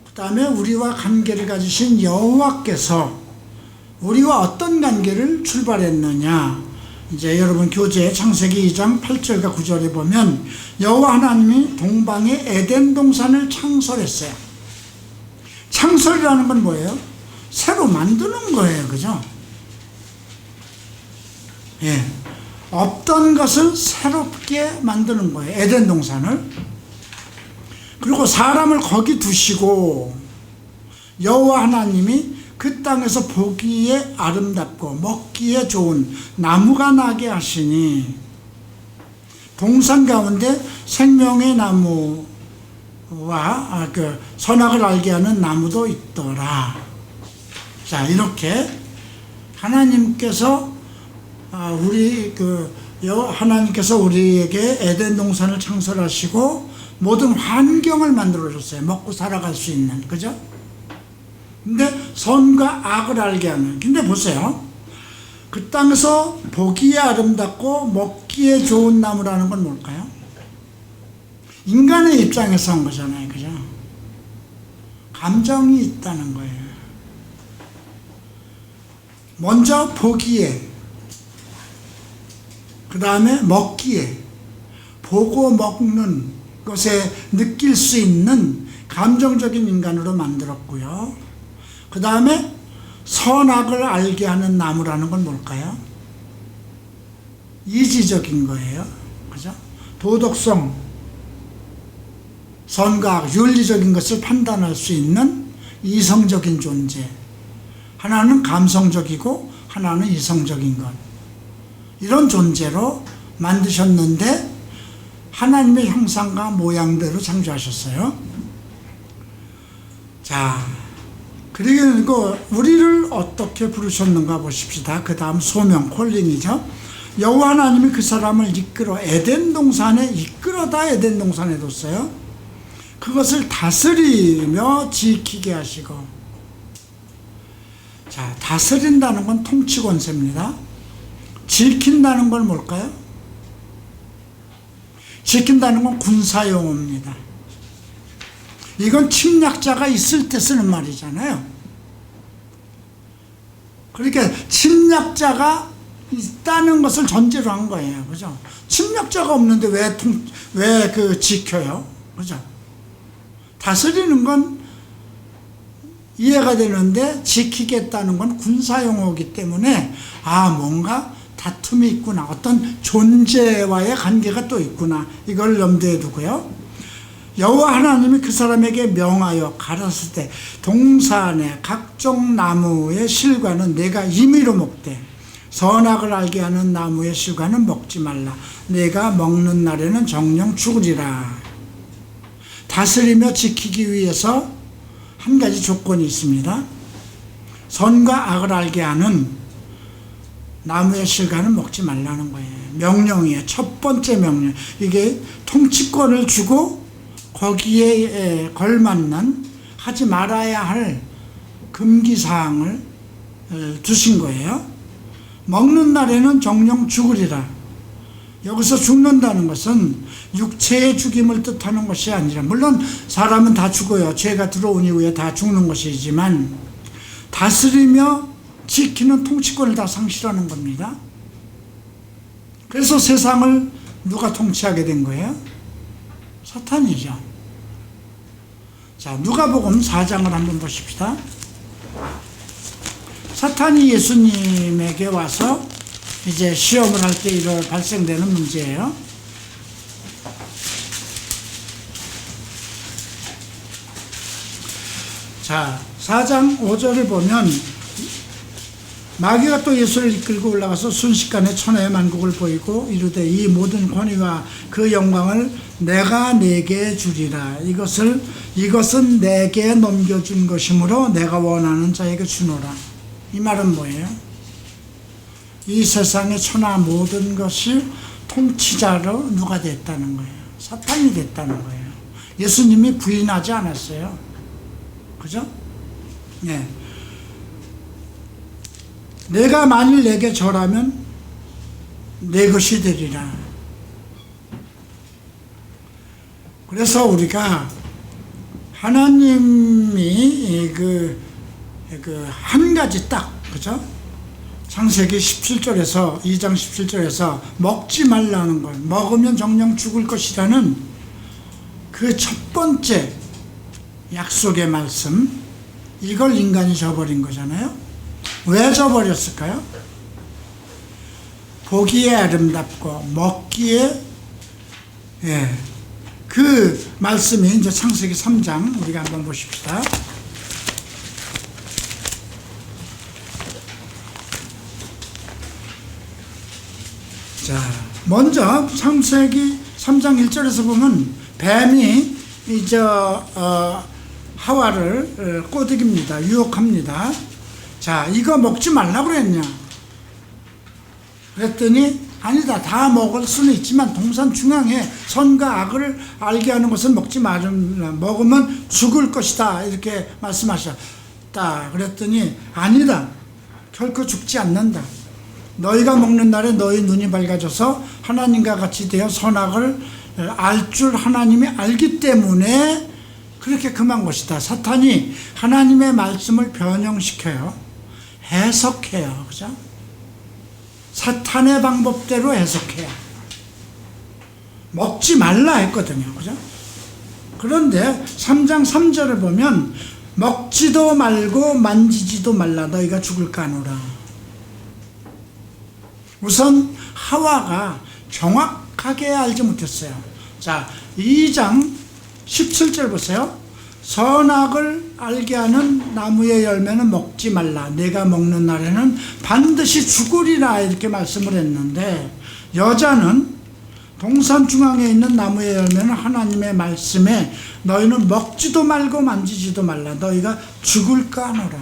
그 다음에 우리와 관계를 가지신 여호와께서 우리와 어떤 관계를 출발했느냐. 이제 여러분 교재 창세기 2장 8절과 9절에 보면 여호와 하나님이 동방의 에덴 동산을 창설했어요. 창설이라는 건 뭐예요? 새로 만드는 거예요. 그죠? 예. 없던 것을 새롭게 만드는 거예요. 에덴 동산을. 그리고 사람을 거기 두시고 여호와 하나님이 그 땅에서 보기에 아름답고 먹기에 좋은 나무가 나게 하시니 동산 가운데 생명의 나무와 그 선악을 알게 하는 나무도 있더라. 자, 이렇게 하나님께서 하나님께서 우리에게 에덴 동산을 창설하시고 모든 환경을 만들어 줬어요. 먹고 살아갈 수 있는, 그죠? 근데 선과 악을 알게 하는. 근데 보세요. 그 땅에서 보기에 아름답고 먹기에 좋은 나무라는 건 뭘까요? 인간의 입장에서 한 거잖아요. 그죠? 감정이 있다는 거예요. 먼저 보기에, 그 다음에 먹기에, 보고 먹는 것에 느낄 수 있는 감정적인 인간으로 만들었고요. 그 다음에 선악을 알게 하는 나무라는 건 뭘까요? 이지적인 거예요. 그죠? 도덕성, 선과 악, 윤리적인 것을 판단할 수 있는 이성적인 존재. 하나는 감성적이고 하나는 이성적인 것. 이런 존재로 만드셨는데 하나님의 형상과 모양대로 창조하셨어요. 자, 그리고 우리를 어떻게 부르셨는가 보십시다. 그 다음 소명, 콜링이죠. 여호와 하나님이 그 사람을 이끌어 에덴 동산에 이끌어다 에덴 동산에 뒀어요. 그것을 다스리며 지키게 하시고. 자, 다스린다는 건 통치 권세입니다. 지킨다는 건 뭘까요? 지킨다는 건 군사용어입니다. 이건 침략자가 있을 때 쓰는 말이잖아요. 그러니까 침략자가 있다는 것을 전제로 한 거예요. 그죠? 침략자가 없는데 왜 지켜요? 그죠? 다스리는 건 이해가 되는데 지키겠다는 건 군사용어이기 때문에 뭔가 다툼이 있구나. 어떤 존재와의 관계가 또 있구나. 이걸 염두에 두고요. 여호와 하나님이 그 사람에게 명하여 가라사대 때 동산의 각종 나무의 실과는 내가 임의로 먹되 선악을 알게 하는 나무의 실과는 먹지 말라. 내가 먹는 날에는 정령 죽으리라. 다스리며 지키기 위해서 한 가지 조건이 있습니다. 선과 악을 알게 하는 나무의 실과는 먹지 말라는 거예요. 명령이에요. 첫 번째 명령. 이게 통치권을 주고 거기에 걸맞는 하지 말아야 할 금기사항을 두신 거예요. 먹는 날에는 정령 죽으리라. 여기서 죽는다는 것은 육체의 죽임을 뜻하는 것이 아니라, 물론 사람은 다 죽어요. 죄가 들어온 이후에 다 죽는 것이지만 다스리며 지키는 통치권을 다 상실하는 겁니다. 그래서 세상을 누가 통치하게 된 거예요? 사탄이죠. 자, 누가복음 4장을 한번 보십시다. 사탄이 예수님에게 와서 이제 시험을 할 때 발생되는 문제예요. 자, 4장 5절을 보면 마귀가 또 예수를 이끌고 올라가서 순식간에 천하의 만국을 보이고 이르되 이 모든 권위와 그 영광을 내가 네게 주리라. 이것은 내게 넘겨준 것이므로 내가 원하는 자에게 주노라. 이 말은 뭐예요? 이 세상의 천하 모든 것이 통치자로 누가 됐다는 거예요? 사탄이 됐다는 거예요. 예수님이 부인하지 않았어요. 그죠? 네. 내가 만일 내게 절하면 내 것이 되리라. 그래서 우리가 하나님이 한 가지 딱, 그죠? 창세기 17절에서, 2장 17절에서 먹지 말라는 것, 먹으면 정령 죽을 것이라는 그 첫 번째 약속의 말씀, 이걸 인간이 저버린 거잖아요. 왜 저버렸을까요? 보기에 아름답고 먹기에, 그 말씀이 이제 창세기 3장 우리가 한번 보십시다. 자, 먼저 창세기 3장 1절에서 보면 뱀이 이제 하와를 꼬드깁니다. 유혹합니다. 자, 이거 먹지 말라고 그랬냐? 그랬더니 아니다. 다 먹을 수는 있지만 동산 중앙에 선과 악을 알게 하는 것은 먹지 말라. 먹으면 죽을 것이다. 이렇게 말씀하셨다. 그랬더니 아니다. 결코 죽지 않는다. 너희가 먹는 날에 너희 눈이 밝아져서 하나님과 같이 되어 선악을 알 줄 하나님이 알기 때문에 그렇게 금한 것이다. 사탄이 하나님의 말씀을 변형시켜요. 해석해요. 그죠? 사탄의 방법대로 해석해요. 먹지 말라 했거든요. 그죠? 그런데 3장 3절을 보면 먹지도 말고 만지지도 말라. 너희가 죽을까 하노라. 우선 하와가 정확하게 알지 못했어요. 자, 2장 17절 보세요. 선악을 알게 하는 나무의 열매는 먹지 말라. 내가 먹는 날에는 반드시 죽으리라. 이렇게 말씀을 했는데, 여자는 동산 중앙에 있는 나무의 열매는 하나님의 말씀에 너희는 먹지도 말고 만지지도 말라. 너희가 죽을까 하노라.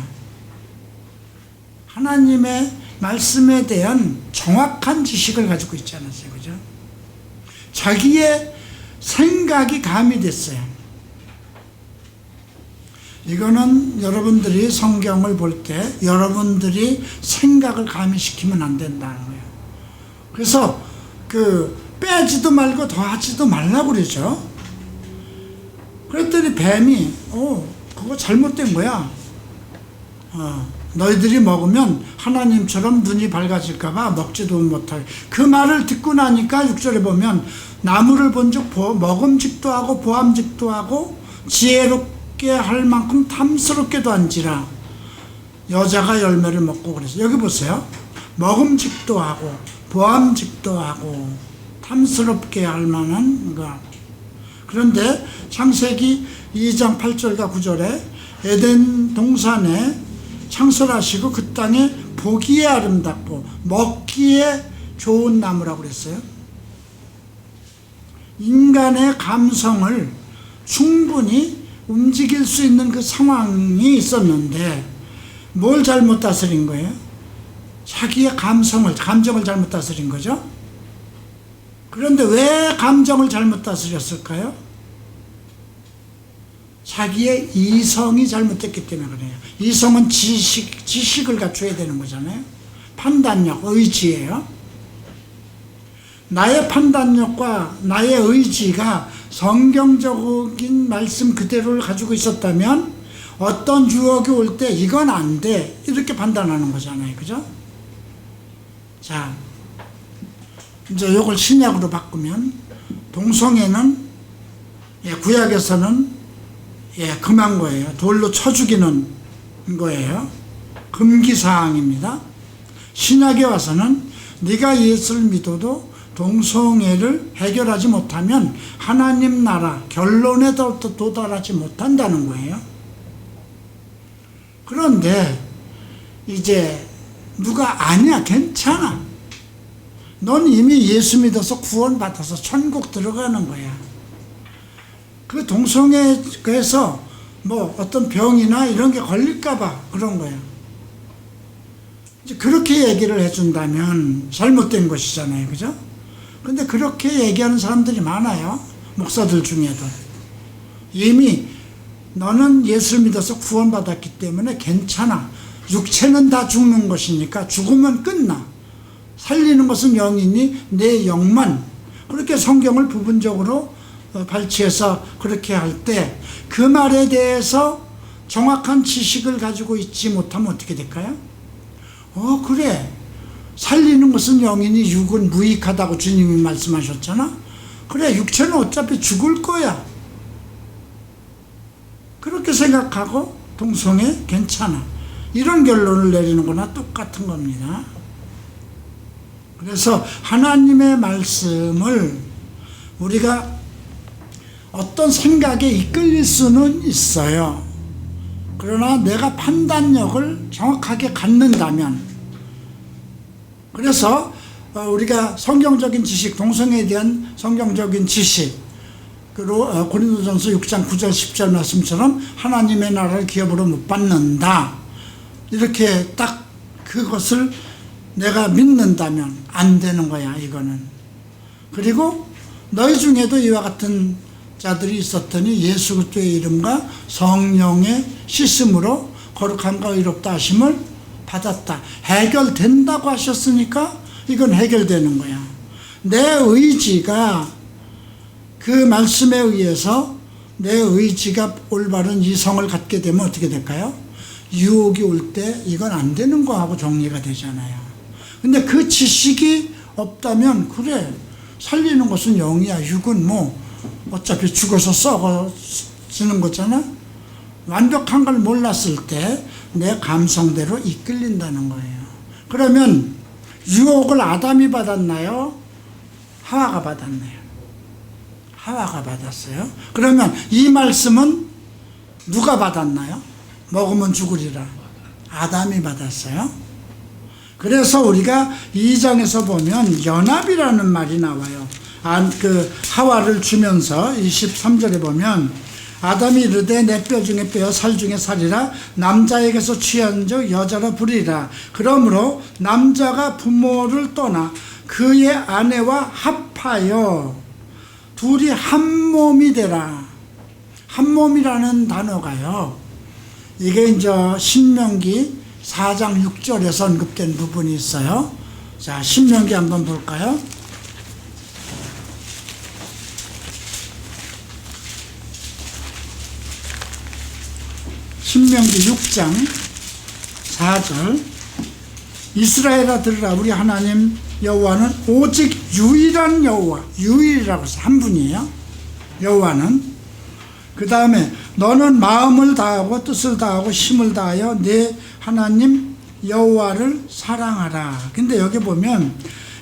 하나님의 말씀에 대한 정확한 지식을 가지고 있지 않았어요. 그죠? 자기의 생각이 가미됐어요. 이거는 여러분들이 성경을 볼 때 여러분들이 생각을 가미시키면 안 된다는 거예요. 그래서 빼지도 말고 더하지도 말라고 그러죠. 그랬더니 뱀이 그거 잘못된 거야. 너희들이 먹으면 하나님처럼 눈이 밝아질까 봐 먹지도 못할. 그 말을 듣고 나니까 6절에 보면 나무를 본즉 먹음직도 하고 보암직도 하고 지혜롭게 할 만큼 탐스럽게도 한지라. 여자가 열매를 먹고 그래서 여기 보세요. 먹음직도 하고 보암직도 하고 탐스럽게 할 만한 거. 그런데 창세기 2장 8절과 9절에 에덴 동산에 창설하시고 그 땅에 보기에 아름답고 먹기에 좋은 나무라고 그랬어요. 인간의 감성을 충분히 움직일 수 있는 그 상황이 있었는데 뭘 잘못 다스린 거예요? 자기의 감정을 잘못 다스린 거죠. 그런데 왜 감정을 잘못 다스렸을까요? 자기의 이성이 잘못됐기 때문에 그래요. 이성은 지식을 갖춰야 되는 거잖아요. 판단력, 의지예요. 나의 판단력과 나의 의지가 성경적인 말씀 그대로를 가지고 있었다면 어떤 유혹이 올 때 이건 안 돼 이렇게 판단하는 거잖아요. 그죠? 자, 이제 이걸 신약으로 바꾸면 동성애는 구약에서는 금한 거예요. 돌로 쳐 죽이는 거예요. 금기사항입니다. 신약에 와서는 네가 예수를 믿어도 동성애를 해결하지 못하면 하나님 나라 결론에 도달하지 못한다는 거예요. 그런데 이제 누가 아니야 괜찮아 넌 이미 예수 믿어서 구원받아서 천국 들어가는 거야. 그 동성애에서 뭐 어떤 병이나 이런 게 걸릴까봐 그런 거예요. 이제 그렇게 얘기를 해준다면 잘못된 것이잖아요. 그죠? 근데 그렇게 얘기하는 사람들이 많아요. 목사들 중에도. 이미 너는 예수를 믿어서 구원받았기 때문에 괜찮아. 육체는 다 죽는 것이니까 죽으면 끝나. 살리는 것은 영이니 내 영만. 그렇게 성경을 부분적으로 발췌해서 그렇게 할 때 그 말에 대해서 정확한 지식을 가지고 있지 못하면 어떻게 될까요? 그래. 살리는 것은 영이니 육은 무익하다고 주님이 말씀하셨잖아. 그래, 육체는 어차피 죽을 거야. 그렇게 생각하고 동성애 괜찮아. 이런 결론을 내리는 거나 똑같은 겁니다. 그래서 하나님의 말씀을 우리가 어떤 생각에 이끌릴 수는 있어요. 그러나 내가 판단력을 정확하게 갖는다면, 그래서 우리가 성경적인 지식, 동성애에 대한 성경적인 지식, 그리고 고린도전서 6장 9절 10절 말씀처럼 하나님의 나라를 기업으로 못 받는다, 이렇게 딱 그것을 내가 믿는다면 안 되는 거야, 이거는. 그리고 너희 중에도 이와 같은 자들이 있었더니 예수 그리스도의 이름과 성령의 씻음으로 거룩함과 의롭다 하심을 받았다. 해결된다고 하셨으니까 이건 해결되는 거야. 내 의지가 그 말씀에 의해서 내 의지가 올바른 이성을 갖게 되면 어떻게 될까요? 유혹이 올 때 이건 안 되는 거하고 정리가 되잖아요. 근데 그 지식이 없다면 그래, 살리는 것은 영이야, 육은 뭐 어차피 죽어서 썩어지는 거잖아. 완벽한 걸 몰랐을 때 내 감성대로 이끌린다는 거예요. 그러면 유혹을 아담이 받았나요? 하와가 받았나요? 하와가 받았어요. 그러면 이 말씀은 누가 받았나요? 먹으면 죽으리라. 아담이 받았어요. 그래서 우리가 2장에서 보면 연합이라는 말이 나와요. 그 하와를 주면서 23절에 보면 아담이 이르되 내 뼈 중에 뼈 살 중에 살이라 남자에게서 취한 적 여자로 부리라. 그러므로 남자가 부모를 떠나 그의 아내와 합하여 둘이 한 몸이 되라. 한 몸이라는 단어가요, 이게 이제 신명기 4장 6절에서 언급된 부분이 있어요. 자, 신명기 한번 볼까요? 신명기 6장 4절 이스라엘아 들으라. 우리 하나님 여호와는 오직 유일한 여호와, 유일이라고 해서 한 분이에요. 여호와는. 그 다음에 너는 마음을 다하고 뜻을 다하고 힘을 다하여 내 하나님 여호와를 사랑하라. 근데 여기 보면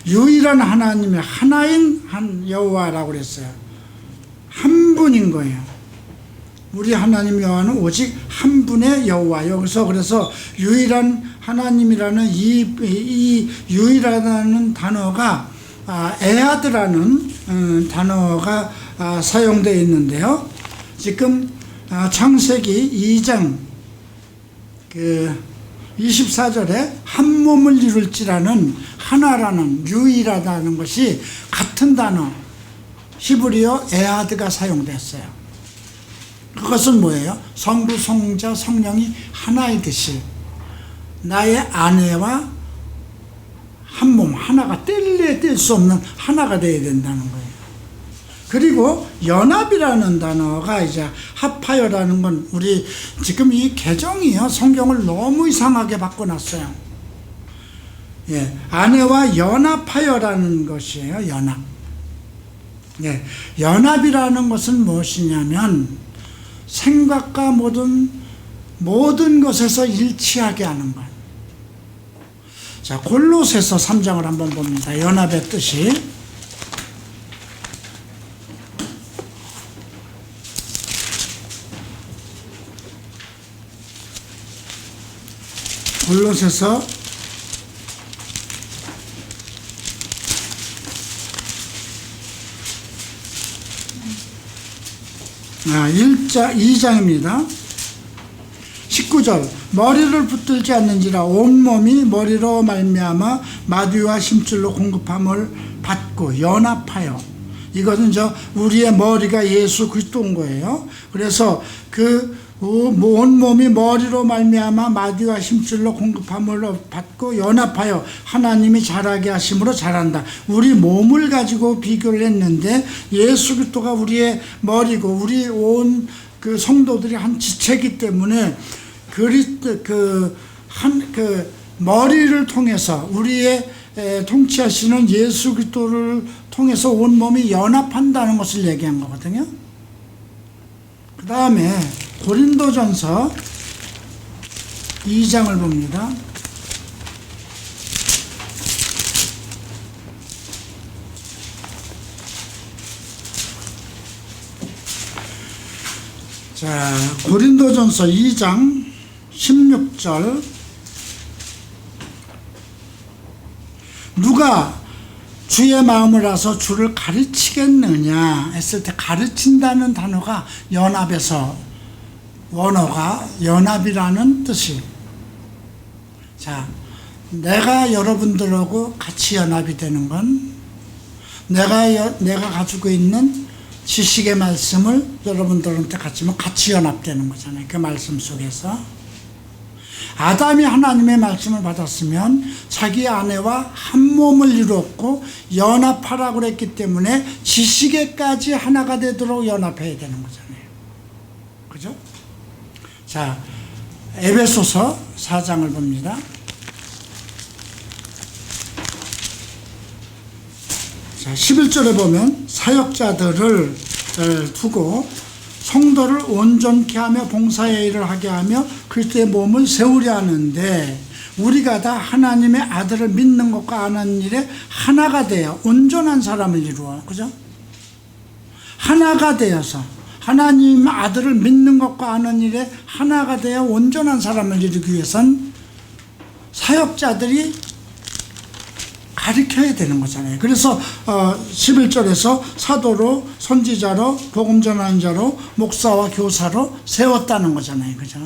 유일한 하나님의 하나인 한 여호와라고 그랬어요. 한 분인 거예요. 우리 하나님 여호와는 오직 한 분의 여호와. 여기서 그래서 유일한 하나님이라는 이 유일하다는 단어가 에하드라는 단어가 사용되어 있는데요. 지금 창세기 2장 24절에 한 몸을 이룰지라는 하나라는 유일하다는 것이 같은 단어 히브리어 에하드가 사용됐어요. 그것은 뭐예요? 성부, 성자, 성령이 하나이듯이 나의 아내와 한 몸, 하나가 뗄래야 뗄 수 없는 하나가 되어야 된다는 거예요. 그리고 연합이라는 단어가 이제 합하여라는 건 우리 지금 이 개정이요, 성경을 너무 이상하게 바꿔놨어요. 예, 아내와 연합하여라는 것이에요. 연합. 예, 연합이라는 것은 무엇이냐면 생각과 모든 것에서 일치하게 하는 것. 자, 골로새서 3장을 한번 봅니다. 연합의 뜻이. 골로새서 2장입니다. 19절 머리를 붙들지 않는지라 온몸이 머리로 말미암아 마디와 심줄로 공급함을 받고 연합하여. 이것은 우리의 머리가 예수 그리스도인 거예요. 그래서 그 온몸이 머리로 말미암아 마디와 힘줄로 공급함을 받고 연합하여 하나님이 자라게 하심으로 자란다. 우리 몸을 가지고 비교를 했는데 예수 그리스도가 우리의 머리고 우리 온 그 성도들이 한 지체이기 때문에 머리를 통해서 우리의 통치하시는 예수 그리스도를 통해서 온몸이 연합한다는 것을 얘기한 거거든요. 그 다음에 고린도전서 2장을 봅니다. 자, 고린도전서 2장 16절 누가 주의 마음을 알아서 주를 가르치겠느냐 했을 때 가르친다는 단어가 연합에서 원어가 연합이라는 뜻이. 자, 내가 여러분들하고 같이 연합이 되는 건 내가 가지고 있는 지식의 말씀을 여러분들한테 같이 연합되는 거잖아요. 그 말씀 속에서 아담이 하나님의 말씀을 받았으면 자기 아내와 한 몸을 이루었고 연합하라고 그랬기 때문에 지식에까지 하나가 되도록 연합해야 되는 거잖아요. 그죠? 자, 에베소서 4장을 봅니다. 자, 11절에 보면 사역자들을 두고 성도를 온전케 하며 봉사의 일을 하게 하며 그리스도의 몸을 세우려 하는데 우리가 다 하나님의 아들을 믿는 것과 아는 일에 하나가 되어 온전한 사람을 이루어. 그죠? 하나가 되어서 하나님 아들을 믿는 것과 아는 일에 하나가 되어 온전한 사람을 이루기 위해선 사역자들이 가르쳐야 되는 거잖아요. 그래서 11절에서 사도로 선지자로 복음 전하는 자로 목사와 교사로 세웠다는 거잖아요. 그죠?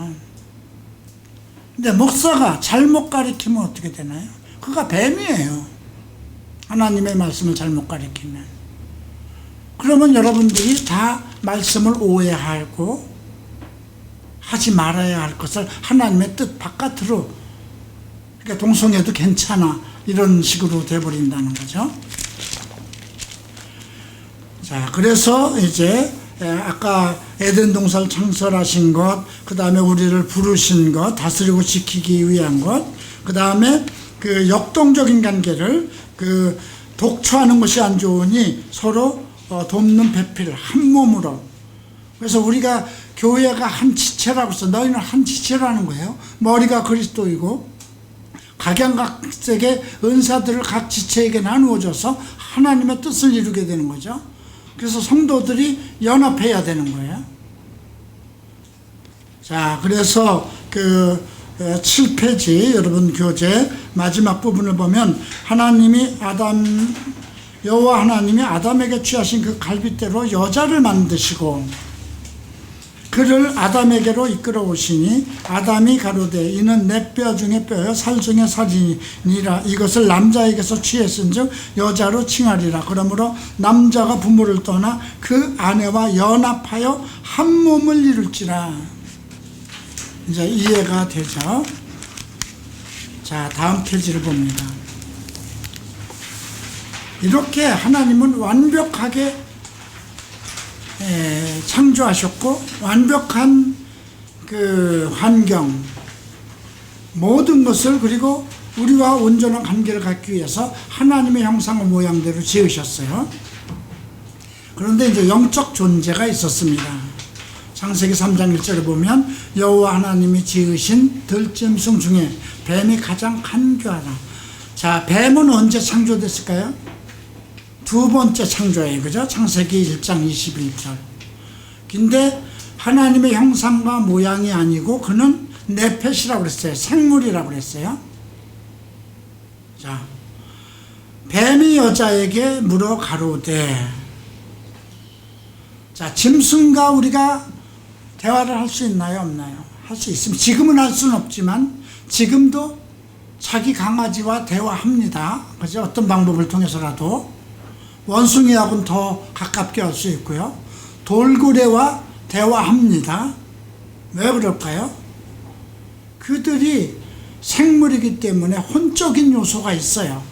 근데 목사가 잘못 가르치면 어떻게 되나요? 그가 뱀이에요. 하나님의 말씀을 잘못 가르치면. 그러면 여러분들이 다 말씀을 오해하고 하지 말아야 할 것을 하나님의 뜻 바깥으로, 그러니까 동성애도 괜찮아 이런 식으로 돼버린다는 거죠. 자, 그래서 이제 아까 에덴 동산을 창설하신 것, 그 다음에 우리를 부르신 것, 다스리고 지키기 위한 것, 그 다음에 그 역동적인 관계를 독초하는 것이 안 좋으니 서로 돕는 배필, 한 몸으로. 그래서 우리가 교회가 한 지체라고 해서 너희는 한 지체라는 거예요. 머리가 그리스도이고 각양각색의 은사들을 각 지체에게 나누어줘서 하나님의 뜻을 이루게 되는 거죠. 그래서 성도들이 연합해야 되는 거예요. 자, 그래서 7페이지 여러분 교재 마지막 부분을 보면 여호와 하나님이 아담에게 취하신 그 갈빗대로 여자를 만드시고 그를 아담에게로 이끌어 오시니 아담이 가로되 이는 내 뼈 중에 뼈요 살 중에 살이니라. 이것을 남자에게서 취했은즉 여자로 칭하리라. 그러므로 남자가 부모를 떠나 그 아내와 연합하여 한 몸을 이룰지라. 이제 이해가 되죠. 자, 다음 페이지를 봅니다. 이렇게 하나님은 완벽하게 창조하셨고 완벽한 그 환경 모든 것을 그리고 우리와 온전한 관계를 갖기 위해서 하나님의 형상과 모양대로 지으셨어요. 그런데 이제 영적 존재가 있었습니다. 창세기 3장 1절에 보면 여호와 하나님이 지으신 들짐승 중에 뱀이 가장 간교하다. 자, 뱀은 언제 창조됐을까요? 두 번째 창조예요. 그죠? 창세기 1장 21절. 근데 하나님의 형상과 모양이 아니고 그는 네펫이라고 그랬어요. 생물이라고 그랬어요. 자, 뱀이 여자에게 물어 가로되. 자, 짐승과 우리가 대화를 할 수 있나요? 없나요? 할 수 있습니다. 지금은 할 수는 없지만 지금도 자기 강아지와 대화합니다. 그죠? 어떤 방법을 통해서라도. 원숭이하고는 더 가깝게 할 수 있고요. 돌고래와 대화합니다. 왜 그럴까요? 그들이 생물이기 때문에 혼적인 요소가 있어요.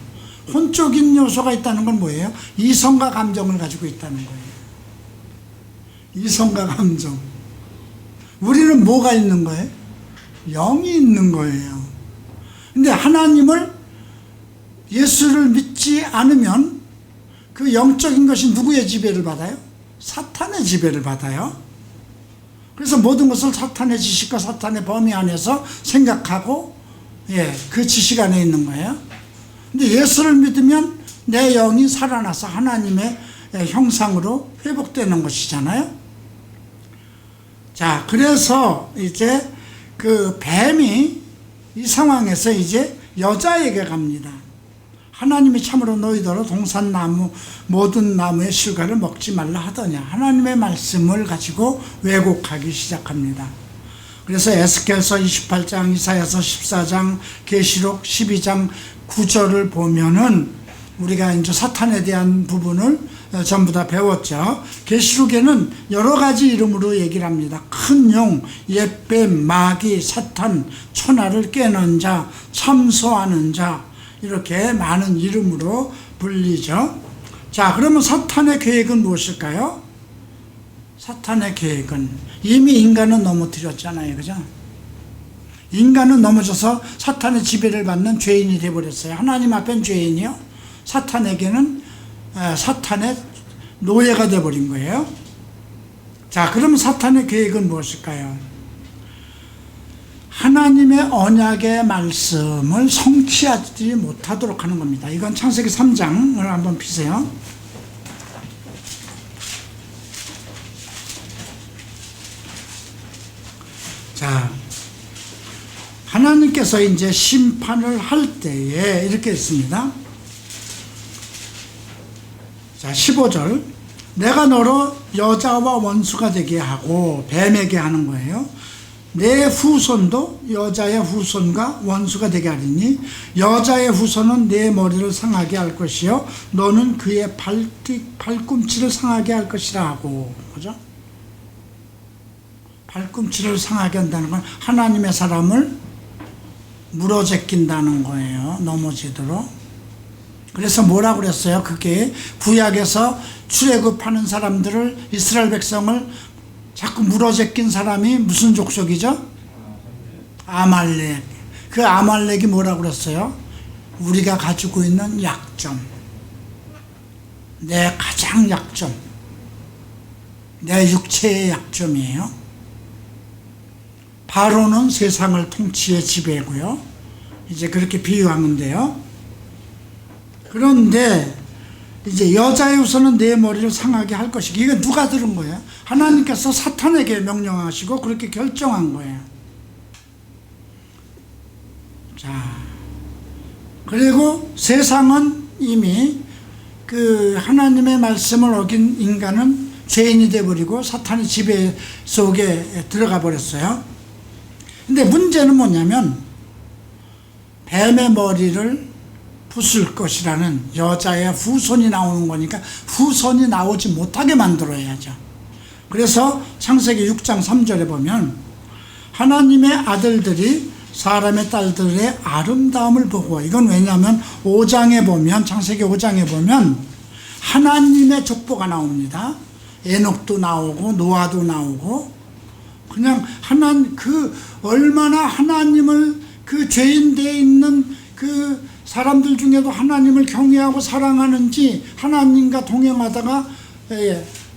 혼적인 요소가 있다는 건 뭐예요? 이성과 감정을 가지고 있다는 거예요. 이성과 감정. 우리는 뭐가 있는 거예요? 영이 있는 거예요. 근데 하나님을, 예수를 믿지 않으면 그 영적인 것이 누구의 지배를 받아요? 사탄의 지배를 받아요. 그래서 모든 것을 사탄의 지식과 사탄의 범위 안에서 생각하고, 그 지식 안에 있는 거예요. 근데 예수를 믿으면 내 영이 살아나서 하나님의 형상으로 회복되는 것이잖아요. 자, 그래서 이제 그 뱀이 이 상황에서 이제 여자에게 갑니다. 하나님이 참으로 너희더러 동산나무 모든 나무의 실과를 먹지 말라 하더냐. 하나님의 말씀을 가지고 왜곡하기 시작합니다. 그래서 에스겔서 28장, 이사야서 14장, 계시록 12장 9절을 보면은 우리가 이제 사탄에 대한 부분을 전부 다 배웠죠. 계시록에는 여러 가지 이름으로 얘기를 합니다. 큰 용, 옛뱀, 마귀, 사탄, 천하를 깨는 자, 참소하는 자, 이렇게 많은 이름으로 불리죠. 자, 그러면 사탄의 계획은 무엇일까요? 사탄의 계획은 이미 인간은 넘어뜨렸잖아요. 그죠? 인간은 넘어져서 사탄의 지배를 받는 죄인이 되어버렸어요. 하나님 앞엔 죄인이요, 사탄에게는 사탄의 노예가 되어버린 거예요. 자, 그러면 사탄의 계획은 무엇일까요? 하나님의 언약의 말씀을 성취하지 못하도록 하는 겁니다. 이건 창세기 3장을 한번 피세요. 자, 하나님께서 이제 심판을 할 때에 이렇게 했습니다. 자, 15절. 내가 너로 여자와 원수가 되게 하고, 뱀에게 하는 거예요. 내 후손도 여자의 후손과 원수가 되게 하리니 여자의 후손은 내 머리를 상하게 할 것이요 너는 그의 발꿈치를 상하게 할 것이라 하고. 그죠? 발꿈치를 상하게 한다는 건 하나님의 사람을 물어제낀다는 거예요. 넘어지도록. 그래서 뭐라고 그랬어요? 그게 구약에서 출애굽하는 사람들을, 이스라엘 백성을 자꾸 물어제낀 사람이 무슨 족속이죠? 아말렉. 그 아말렉이 뭐라고 그랬어요? 우리가 가지고 있는 약점, 내 가장 약점, 내 육체의 약점이에요. 바로는 세상을 통치의 지배고요. 이제 그렇게 비유한 건데요. 그런데 이제 여자의 후손은 내 머리를 상하게 할 것이고, 이게 누가 들은 거예요? 하나님께서 사탄에게 명령하시고 그렇게 결정한 거예요. 자, 그리고 세상은 이미 그 하나님의 말씀을 어긴 인간은 죄인이 돼버리고 사탄의 지배 속에 들어가 버렸어요. 근데 문제는 뭐냐면 뱀의 머리를 부술 것이라는 여자의 후손이 나오는 거니까 후손이 나오지 못하게 만들어야죠. 그래서 창세기 6장 3절에 보면 하나님의 아들들이 사람의 딸들의 아름다움을 보고, 이건 왜냐하면 5장에 보면, 창세기 5장에 보면 하나님의 족보가 나옵니다. 에녹도 나오고 노아도 나오고, 그냥 얼마나 하나님을 그 죄인 되어 있는 그 사람들 중에도 하나님을 경외하고 사랑하는지, 하나님과 동행하다가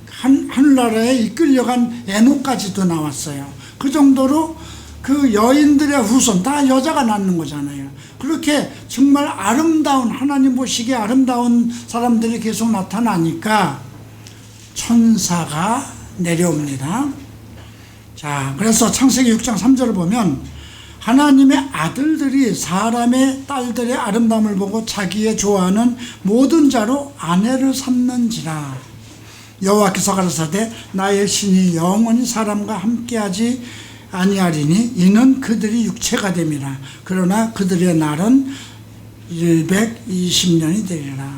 하늘나라에 이끌려간 에녹까지도 나왔어요. 그 정도로 그 여인들의 후손 다 여자가 낳는 거잖아요. 그렇게 정말 아름다운, 하나님 보시기에 아름다운 사람들이 계속 나타나니까 천사가 내려옵니다. 자, 그래서 창세기 6장 3절을 보면 하나님의 아들들이 사람의 딸들의 아름다움을 보고 자기의 좋아하는 모든 자로 아내를 삼는지라. 여호와께서 가라사대 나의 신이 영원히 사람과 함께하지 아니하리니 이는 그들이 육체가 됨이라. 그러나 그들의 날은 120년이 되리라.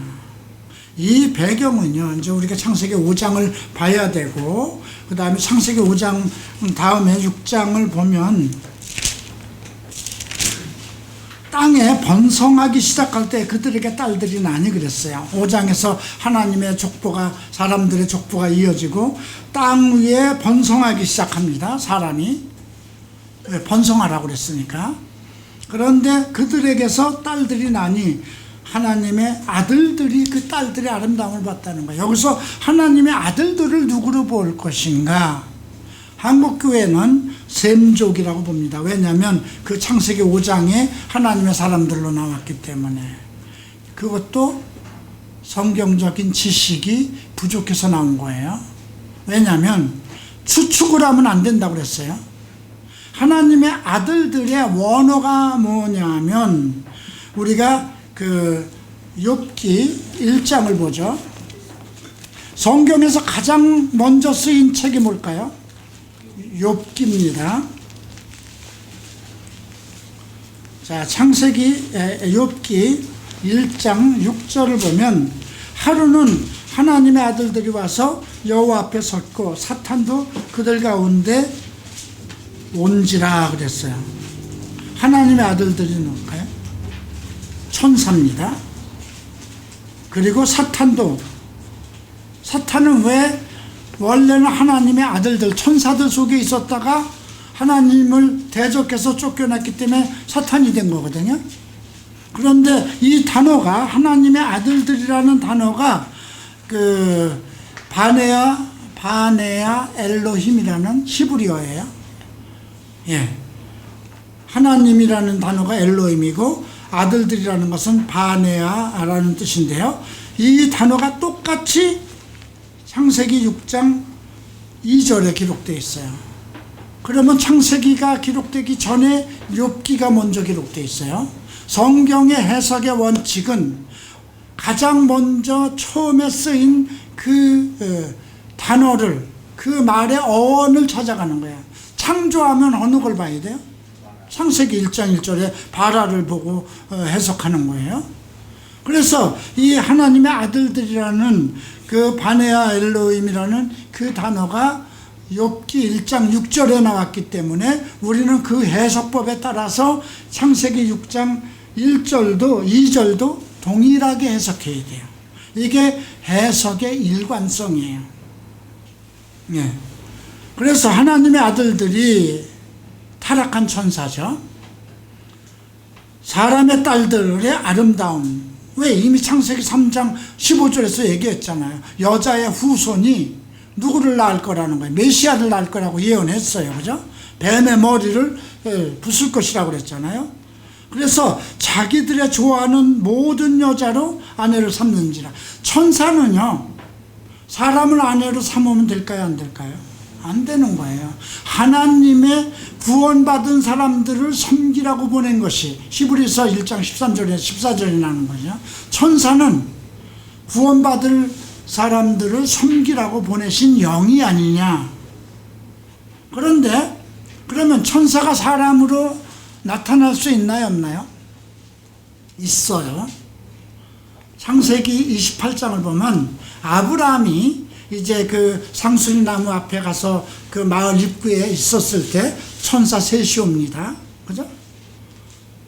이 배경은요, 이제 우리가 창세기 5장을 봐야 되고, 그 다음에 창세기 5장 다음에 6장을 보면 땅에 번성하기 시작할 때 그들에게 딸들이 나니 그랬어요. 5장에서 하나님의 족보가, 사람들의 족보가 이어지고 땅 위에 번성하기 시작합니다. 사람이 번성하라고 그랬으니까. 그런데 그들에게서 딸들이 나니 하나님의 아들들이 그 딸들의 아름다움을 봤다는 거예요. 여기서 하나님의 아들들을 누구로 볼 것인가? 한국교회는 셈족이라고 봅니다. 왜냐하면 그 창세기 5장에 하나님의 사람들로 나왔기 때문에. 그것도 성경적인 지식이 부족해서 나온 거예요. 왜냐하면 추측을 하면 안 된다고 그랬어요. 하나님의 아들들의 원어가 뭐냐면, 우리가 그 욥기 1장을 보죠. 성경에서 가장 먼저 쓰인 책이 뭘까요? 욥기입니다. 자, 창세기 욥기 1장 6절을 보면 하루는 하나님의 아들들이 와서 여호와 앞에 섰고 사탄도 그들 가운데 온지라 그랬어요. 하나님의 아들들이 누굴까요? 천사입니다. 그리고 사탄은 왜 원래는 하나님의 아들들, 천사들 속에 있었다가 하나님을 대적해서 쫓겨났기 때문에 사탄이 된 거거든요. 그런데 이 단어가, 하나님의 아들들이라는 단어가 그 바네아 엘로힘이라는 히브리어예요. 예. 하나님이라는 단어가 엘로힘이고 아들들이라는 것은 바네아라는 뜻인데요. 이 단어가 똑같이 창세기 6장 2절에 기록되어 있어요. 그러면 창세기가 기록되기 전에 욥기가 먼저 기록되어 있어요. 성경의 해석의 원칙은 가장 먼저 처음에 쓰인 그 단어를, 그 말의 어원을 찾아가는 거예요. 창조하면 어느 걸 봐야 돼요? 창세기 1장 1절에 바라를 보고 해석하는 거예요. 그래서 이 하나님의 아들들이라는 그 바네아 엘로힘이라는 그 단어가 욥기 1장 6절에 나왔기 때문에 우리는 그 해석법에 따라서 창세기 6장 1절도 2절도 동일하게 해석해야 돼요. 이게 해석의 일관성이에요. 예. 그래서 하나님의 아들들이 타락한 천사죠. 사람의 딸들의 아름다움, 왜 이미 창세기 3장 15절에서 얘기했잖아요. 여자의 후손이 누구를 낳을 거라는 거예요. 메시아를 낳을 거라고 예언했어요. 그죠? 뱀의 머리를 부술 것이라고 그랬잖아요. 그래서 자기들의 좋아하는 모든 여자로 아내를 삼는지라. 천사는요, 사람을 아내로 삼으면 될까요? 안 될까요? 안 되는 거예요. 하나님의 구원받은 사람들을 섬기라고 보낸 것이 히브리서 1장 13절에 14절에 나오는 거죠. 천사는 구원받을 사람들을 섬기라고 보내신 영이 아니냐. 그런데 그러면 천사가 사람으로 나타날 수 있나요, 없나요? 있어요. 창세기 28장을 보면 아브라함이 이제 그 상수리 나무 앞에 가서 그 마을 입구에 있었을 때 천사 셋이 옵니다. 그죠?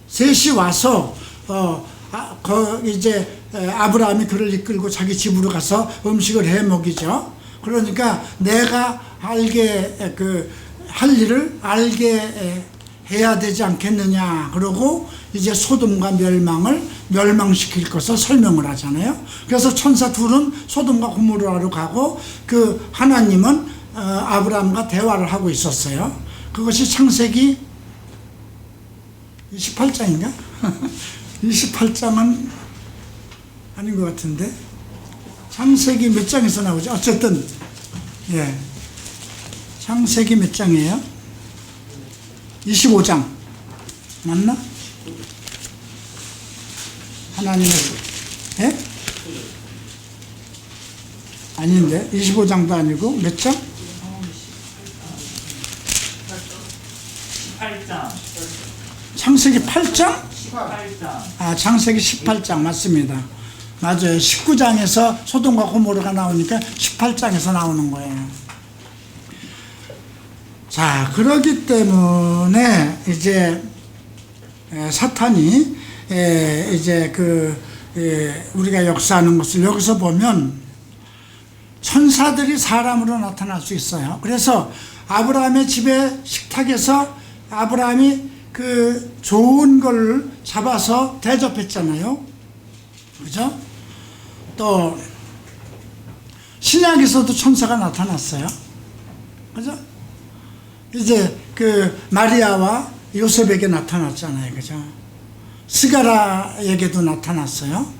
셋이 와서 이제 아브라함이 그를 이끌고 자기 집으로 가서 음식을 해 먹이죠. 그러니까 내가 알게 할 일을 알게 해야 되지 않겠느냐. 그러고 이제 소돔과 멸망시킬 것을 설명을 하잖아요. 그래서 천사 둘은 소돔과 고모라로 가고 그 하나님은 아브라함과 대화를 하고 있었어요. 그것이 창세기 28장인가? 28장은 아닌 것 같은데 창세기 몇 장에서 나오죠? 어쨌든 예, 창세기 몇 장이에요? 25장 맞나? 하나님의 예? 아닌데 25장도 아니고 몇 장? 18장. 창세기 8장? 18장. 아, 창세기 18장 맞습니다. 맞아요. 19장에서 소돔과 고모라가 나오니까 18장에서 나오는 거예요. 자, 그렇기 때문에 이제 사탄이 이제 우리가 역사하는 것을 여기서 보면 천사들이 사람으로 나타날 수 있어요. 그래서 아브라함의 집에 식탁에서 아브라함이 그 좋은 걸 잡아서 대접했잖아요. 그죠? 또 신약에서도 천사가 나타났어요. 그죠? 이제 그 마리아와 요셉에게 나타났잖아요. 그죠? 스가라에게도 나타났어요.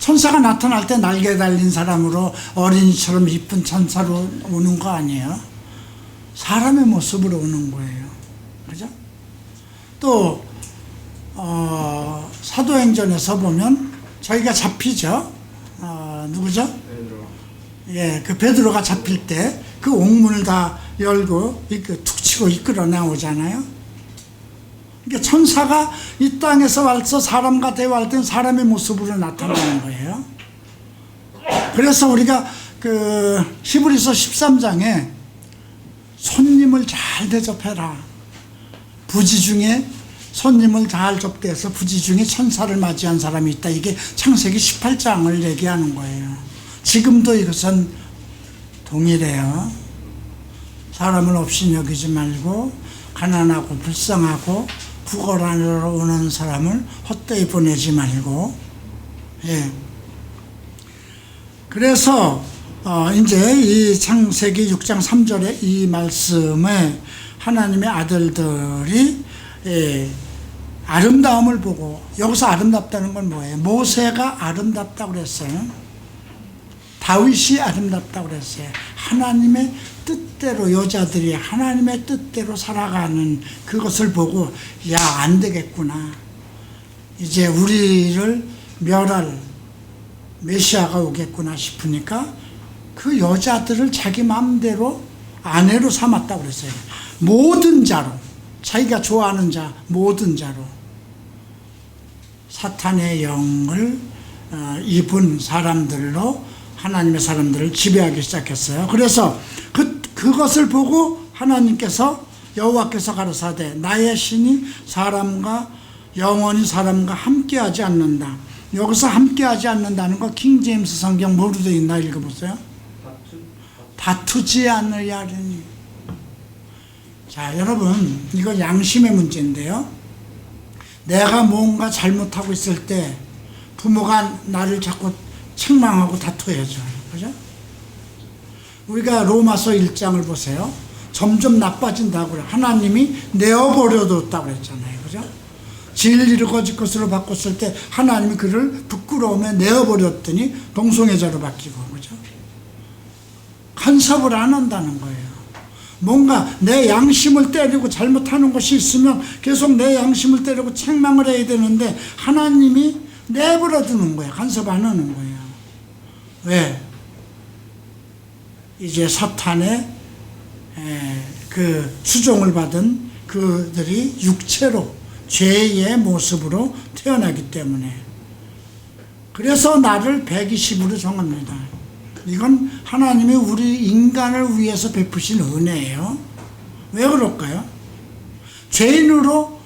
천사가 나타날 때 날개 달린 사람으로 어린이처럼 이쁜 천사로 오는 거 아니에요. 사람의 모습으로 오는 거예요. 그죠? 또 사도행전에서 보면 저희가 잡히죠. 누구죠? 베드로. 예, 그 베드로가 잡힐 때 그 옥문을 다 열고 툭 치고 이끌어 나오잖아요. 그러니까 천사가 이 땅에서 와서 사람과 대화할 때는 사람의 모습으로 나타나는 거예요. 그래서 우리가 그 히브리서 13장에 손님을 잘 대접해라. 부지 중에 손님을 잘 접대해서 부지 중에 천사를 맞이한 사람이 있다. 이게 창세기 18장을 얘기하는 거예요. 지금도 이것은 동일해요. 사람을 없이 여기지 말고 가난하고 불쌍하고 구걸하러 오는 사람을 헛되이 보내지 말고. 예. 그래서 이제 이 창세기 6장 3절에 이 말씀에 하나님의 아들들이 아름다움을 보고, 여기서 아름답다는 건 뭐예요? 모세가 아름답다고 그랬어요. 다윗이 아름답다고 그랬어요. 하나님의 뜻대로, 여자들이 하나님의 뜻대로 살아가는 그것을 보고, 야, 안 되겠구나. 이제 우리를 멸할 메시아가 오겠구나 싶으니까 그 여자들을 자기 마음대로 아내로 삼았다고 그랬어요. 모든 자로, 자기가 좋아하는 자, 모든 자로 사탄의 영을 입은 사람들로 하나님의 사람들을 지배하기 시작했어요. 그래서 그것을 보고 하나님께서, 여호와께서 가라사대 나의 신이 사람과 영원히 사람과 함께하지 않는다. 여기서 함께하지 않는다는 거 킹제임스 성경 뭐로 되어 있나 읽어보세요. 다투지 않으려 하리니. 자, 여러분, 이거 양심의 문제인데요. 내가 뭔가 잘못하고 있을 때 부모가 나를 자꾸 책망하고 다투어야죠. 그죠? 우리가 로마서 1장을 보세요. 점점 나빠진다고 그래요. 하나님이 내어버려뒀다고 그랬잖아요. 그죠? 진리를 거짓 것으로 바꿨을 때 하나님이 그를 부끄러움에 내어버렸더니 동성애자로 바뀌고. 그죠? 간섭을 안 한다는 거예요. 뭔가 내 양심을 때리고 잘못하는 것이 있으면 계속 내 양심을 때리고 책망을 해야 되는데 하나님이 내버려 두는 거예요. 간섭 안 하는 거예요. 왜? 이제 사탄의 그 수종을 받은 그들이 육체로 죄의 모습으로 태어나기 때문에, 그래서 나를 120으로 정합니다. 이건 하나님이 우리 인간을 위해서 베푸신 은혜예요. 왜 그럴까요? 죄인으로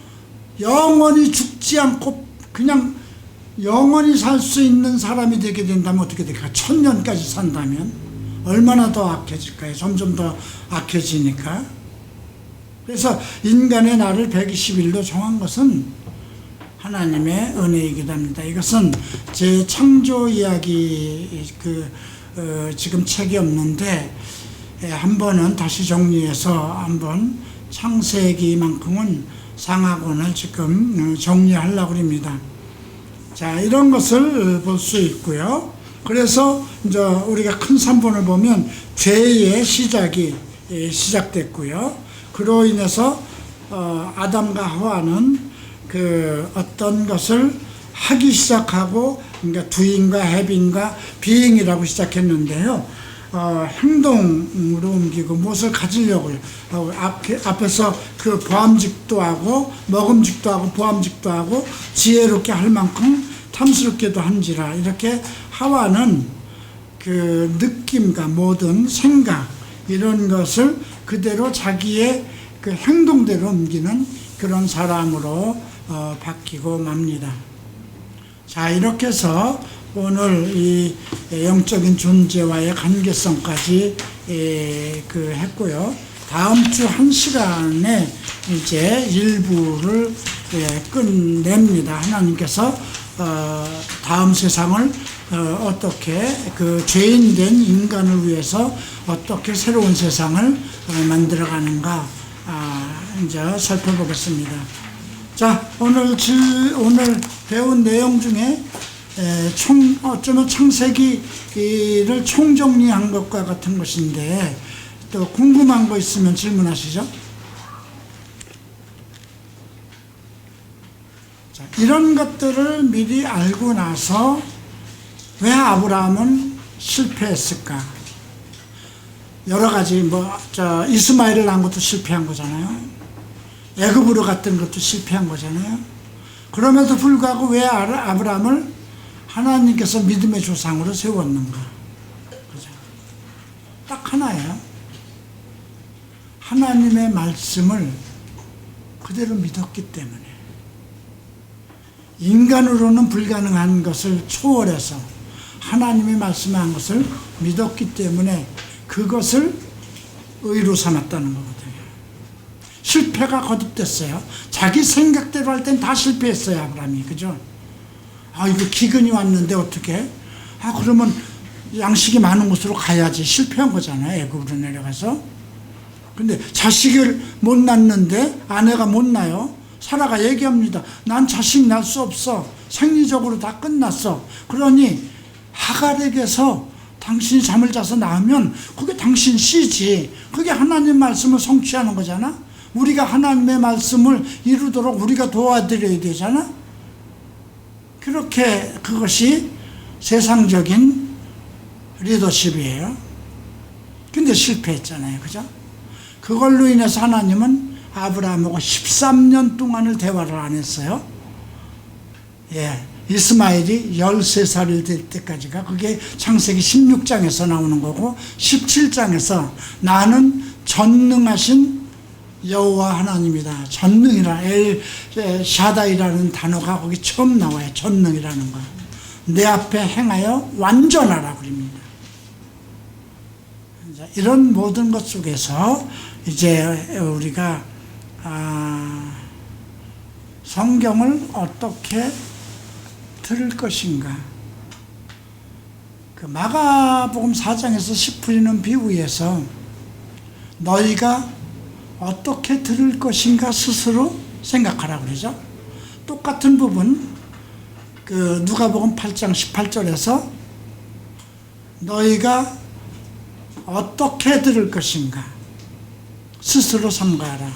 영원히 죽지 않고 그냥 영원히 살 수 있는 사람이 되게 된다면 어떻게 될까요? 1000년까지 산다면 얼마나 더 악해질까요? 점점 더 악해지니까. 그래서 인간의 나를 120일로 정한 것은 하나님의 은혜이기도 합니다. 이것은 제 창조 이야기 지금 책이 없는데 한 번은 다시 정리해서 한번 창세기만큼은 상하권을 지금 정리하려고 합니다. 자, 이런 것을 볼 수 있고요. 그래서 이제 우리가 큰 산본을 보면 죄의 시작이 시작됐고요. 그로 인해서 아담과 하와는 그 어떤 것을 하기 시작하고, 그러니까 두인과 해빈과 비행이라고 시작했는데요. 행동으로 옮기고 무엇을 가지려고요. 앞에서 그 보암직도 하고 먹음직도 하고 보암직도 하고 지혜롭게 할 만큼 탐스럽게도 한지라, 이렇게 하와는 그 느낌과 모든 생각 이런 것을 그대로 자기의 그 행동대로 옮기는 그런 사람으로 바뀌고 맙니다. 자, 이렇게 해서 오늘 이 영적인 존재와의 관계성까지 했고요. 다음 주 1시간에 이제 일부를 끝냅니다. 하나님께서 다음 세상을 어떻게 그 죄인된 인간을 위해서 어떻게 새로운 세상을 만들어가는가 이제 살펴보겠습니다. 자, 오늘 배운 내용 중에 어쩌면 창세기를 총정리한 것과 같은 것인데, 또 궁금한 거 있으면 질문하시죠. 자, 이런 것들을 미리 알고 나서 왜 아브라함은 실패했을까? 여러 가지 이스마엘을 낳은 것도 실패한 거잖아요. 애굽으로 갔던 것도 실패한 거잖아요. 그럼에도 불구하고 왜 아브라함을 하나님께서 믿음의 조상으로 세웠는가? 그죠? 딱 하나예요. 하나님의 말씀을 그대로 믿었기 때문에. 인간으로는 불가능한 것을 초월해서 하나님의 말씀한 것을 믿었기 때문에 그것을 의로 삼았다는 거거든요. 실패가 거듭됐어요. 자기 생각대로 할 땐 다 실패했어요, 아브라함이. 그죠? 이거 기근이 왔는데 어떻게? 그러면 양식이 많은 곳으로 가야지. 실패한 거잖아요, 애굽으로 내려가서. 근데 자식을 못 낳는데 아내가 못 낳아요. 사라가 얘기합니다. 난 자식 낳을 수 없어. 생리적으로 다 끝났어. 그러니 하갈에게서 당신이 잠을 자서 낳으면 그게 당신 씨지. 그게 하나님 말씀을 성취하는 거잖아. 우리가 하나님의 말씀을 이루도록 우리가 도와드려야 되잖아. 그렇게 그것이 세상적인 리더십이에요. 근데 실패했잖아요. 그죠? 그걸로 인해서 하나님은 아브라함하고 13년 동안을 대화를 안 했어요. 이스마엘이 13살이 될 때까지가, 그게 창세기 16장에서 나오는 거고, 17장에서 나는 전능하신 여호와 하나님이다. 전능이라, 샤다이라는 단어가 거기 처음 나와요. 전능이라는 거. 내 앞에 행하여 완전하라 그럽니다. 이런 모든 것 속에서 이제 우리가 성경을 어떻게 들을 것인가. 그 마가복음 4장에서 씨 뿌리는 비유에서 너희가 어떻게 들을 것인가 스스로 생각하라 그러죠. 똑같은 부분 그 누가복음 8장 18절에서 너희가 어떻게 들을 것인가 스스로 삼가하라.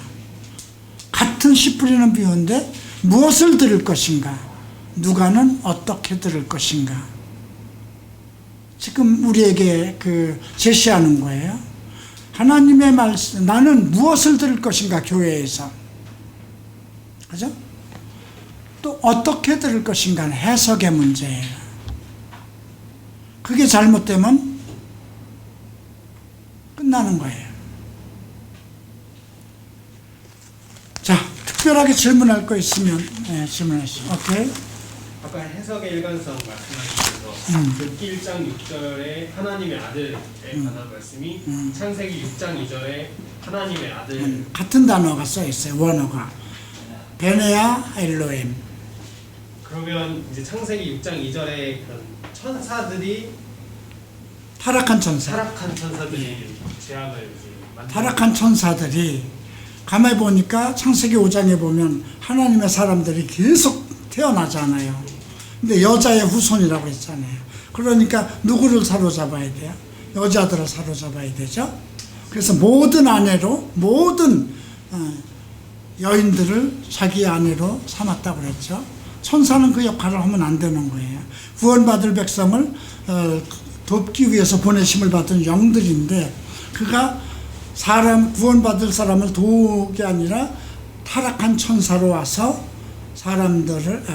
같은 씨 뿌리는 비유인데 무엇을 들을 것인가, 누가는 어떻게 들을 것인가. 지금 우리에게 제시하는 거예요. 하나님의 말씀, 나는 무엇을 들을 것인가, 교회에서. 그죠? 또 어떻게 들을 것인가는 해석의 문제예요. 그게 잘못되면 끝나는 거예요. 자, 특별하게 질문할 거 있으면 질문하시죠. 오케이. 아까 해석의 일관성 말씀하시면서 욥기 1장 6절에 하나님의 아들에 관한 말씀이 창세기 6장 2절에 하나님의 아들 같은 단어가 써 있어요. 원어가 베네야 엘로임. 그러면 이제 창세기 6장 2절에 그런 천사들이 타락한 천사. 타락한 천사들이 죄악을 이제 만든 타락한 천사들이 가만히 보니까 창세기 5장에 보면 하나님의 사람들이 계속 태어나잖아요. 근데 여자의 후손이라고 했잖아요. 그러니까 누구를 사로잡아야 돼요? 여자들을 사로잡아야 되죠. 그래서 모든 아내로, 모든 여인들을 자기 아내로 삼았다고 그랬죠. 천사는 그 역할을 하면 안 되는 거예요. 구원받을 백성을 돕기 위해서 보내심을 받은 영들인데, 그가 구원받을 사람을 도우게 아니라 타락한 천사로 와서 사람들을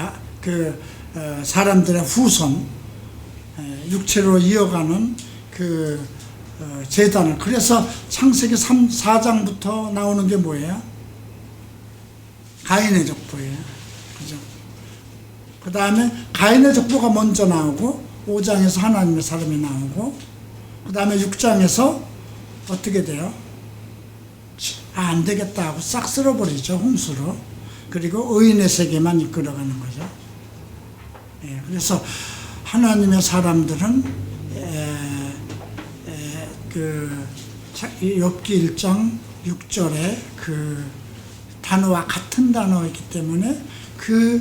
사람들의 후손, 육체로 이어가는 재단을. 그래서 창세기 4장부터 나오는 게 뭐예요? 가인의 족보예요. 그죠? 그 다음에 가인의 족보가 먼저 나오고, 5장에서 하나님의 사람이 나오고, 그 다음에 6장에서 어떻게 돼요? 안 되겠다 하고 싹 쓸어버리죠, 홍수로. 그리고 의인의 세계만 이끌어가는 거죠. 그래서 하나님의 사람들은 욥기 1장 6절에 단어와 같은 단어이기 때문에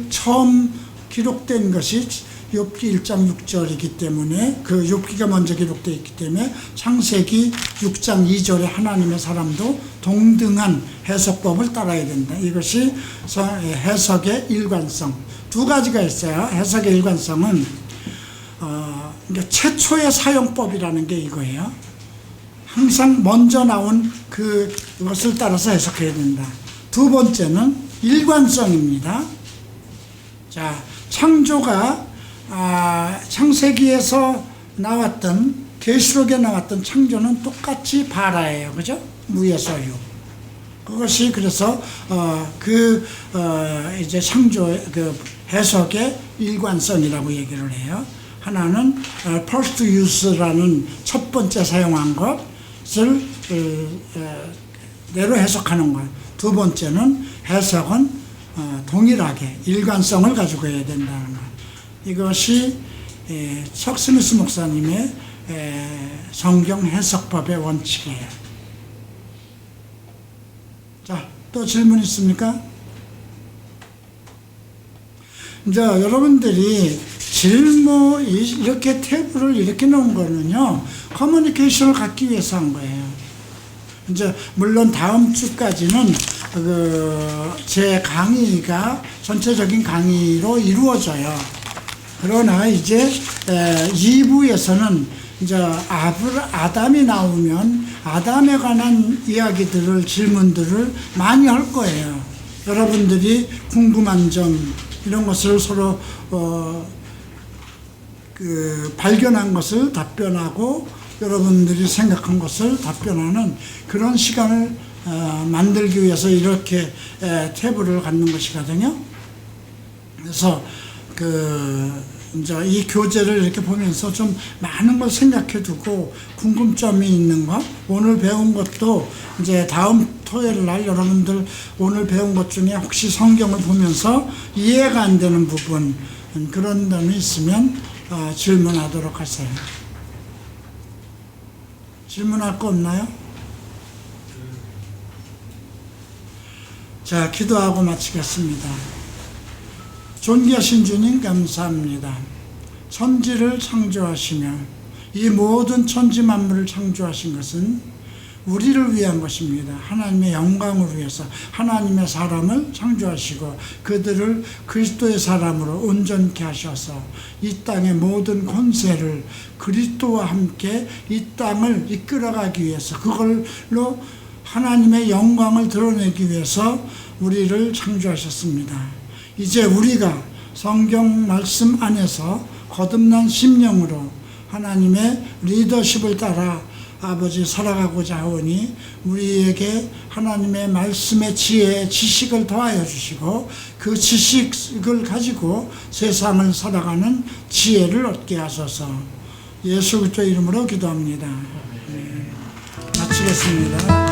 처음 기록된 것이 욥기 1장 6절이기 때문에 욥기가 먼저 기록되어 있기 때문에 창세기 6장 2절에 하나님의 사람도 동등한 해석법을 따라야 된다. 이것이 해석의 일관성. 두 가지가 있어요. 해석의 일관성은 그러니까 최초의 사용법이라는 게 이거예요. 항상 먼저 나온 그것을 따라서 해석해야 된다. 두 번째는 일관성입니다. 자, 창조가 창세기에서 나왔던, 계시록에 나왔던 창조는 똑같이 바라예요. 그죠? 무에서 유. 그것이 그래서 이제 창조의 해석의 일관성이라고 얘기를 해요. 하나는 first use라는 첫 번째 사용한 것을 내로 해석하는 것. 두 번째는 해석은 동일하게 일관성을 가지고 해야 된다는 것. 이것이 척 스미스 목사님의 성경 해석법의 원칙이에요. 자, 또 질문 있습니까? 이제 여러분들이 이렇게 탭을 이렇게 놓은 거는요, 커뮤니케이션을 갖기 위해서 한 거예요. 이제 물론 다음 주까지는 제 강의가 전체적인 강의로 이루어져요. 그러나 이제 2부에서는 이제 아담이 나오면 아담에 관한 이야기들을, 질문들을 많이 할 거예요. 여러분들이 궁금한 점, 이런 것을 서로 발견한 것을 답변하고, 여러분들이 생각한 것을 답변하는 그런 시간을 만들기 위해서 이렇게 탭을 갖는 것이거든요. 그래서 이제 이 교재를 이렇게 보면서 좀 많은 걸 생각해 두고, 궁금점이 있는 것, 오늘 배운 것도 이제 다음 토요일 날 여러분들 오늘 배운 것 중에 혹시 성경을 보면서 이해가 안 되는 부분, 그런 점이 있으면 질문하도록 하세요. 질문할 거 없나요? 자, 기도하고 마치겠습니다. 존귀하신 주님, 감사합니다. 천지를 창조하시며 이 모든 천지 만물을 창조하신 것은 우리를 위한 것입니다. 하나님의 영광을 위해서 하나님의 사람을 창조하시고 그들을 그리스도의 사람으로 온전케 하셔서 이 땅의 모든 권세를 그리스도와 함께 이 땅을 이끌어가기 위해서 그걸로 하나님의 영광을 드러내기 위해서 우리를 창조하셨습니다. 이제 우리가 성경 말씀 안에서 거듭난 심령으로 하나님의 리더십을 따라 아버지 살아가고자 하오니 우리에게 하나님의 말씀의 지혜, 지식을 더하여 주시고 그 지식을 가지고 세상을 살아가는 지혜를 얻게 하소서. 예수 그리스도 이름으로 기도합니다. 네. 마치겠습니다.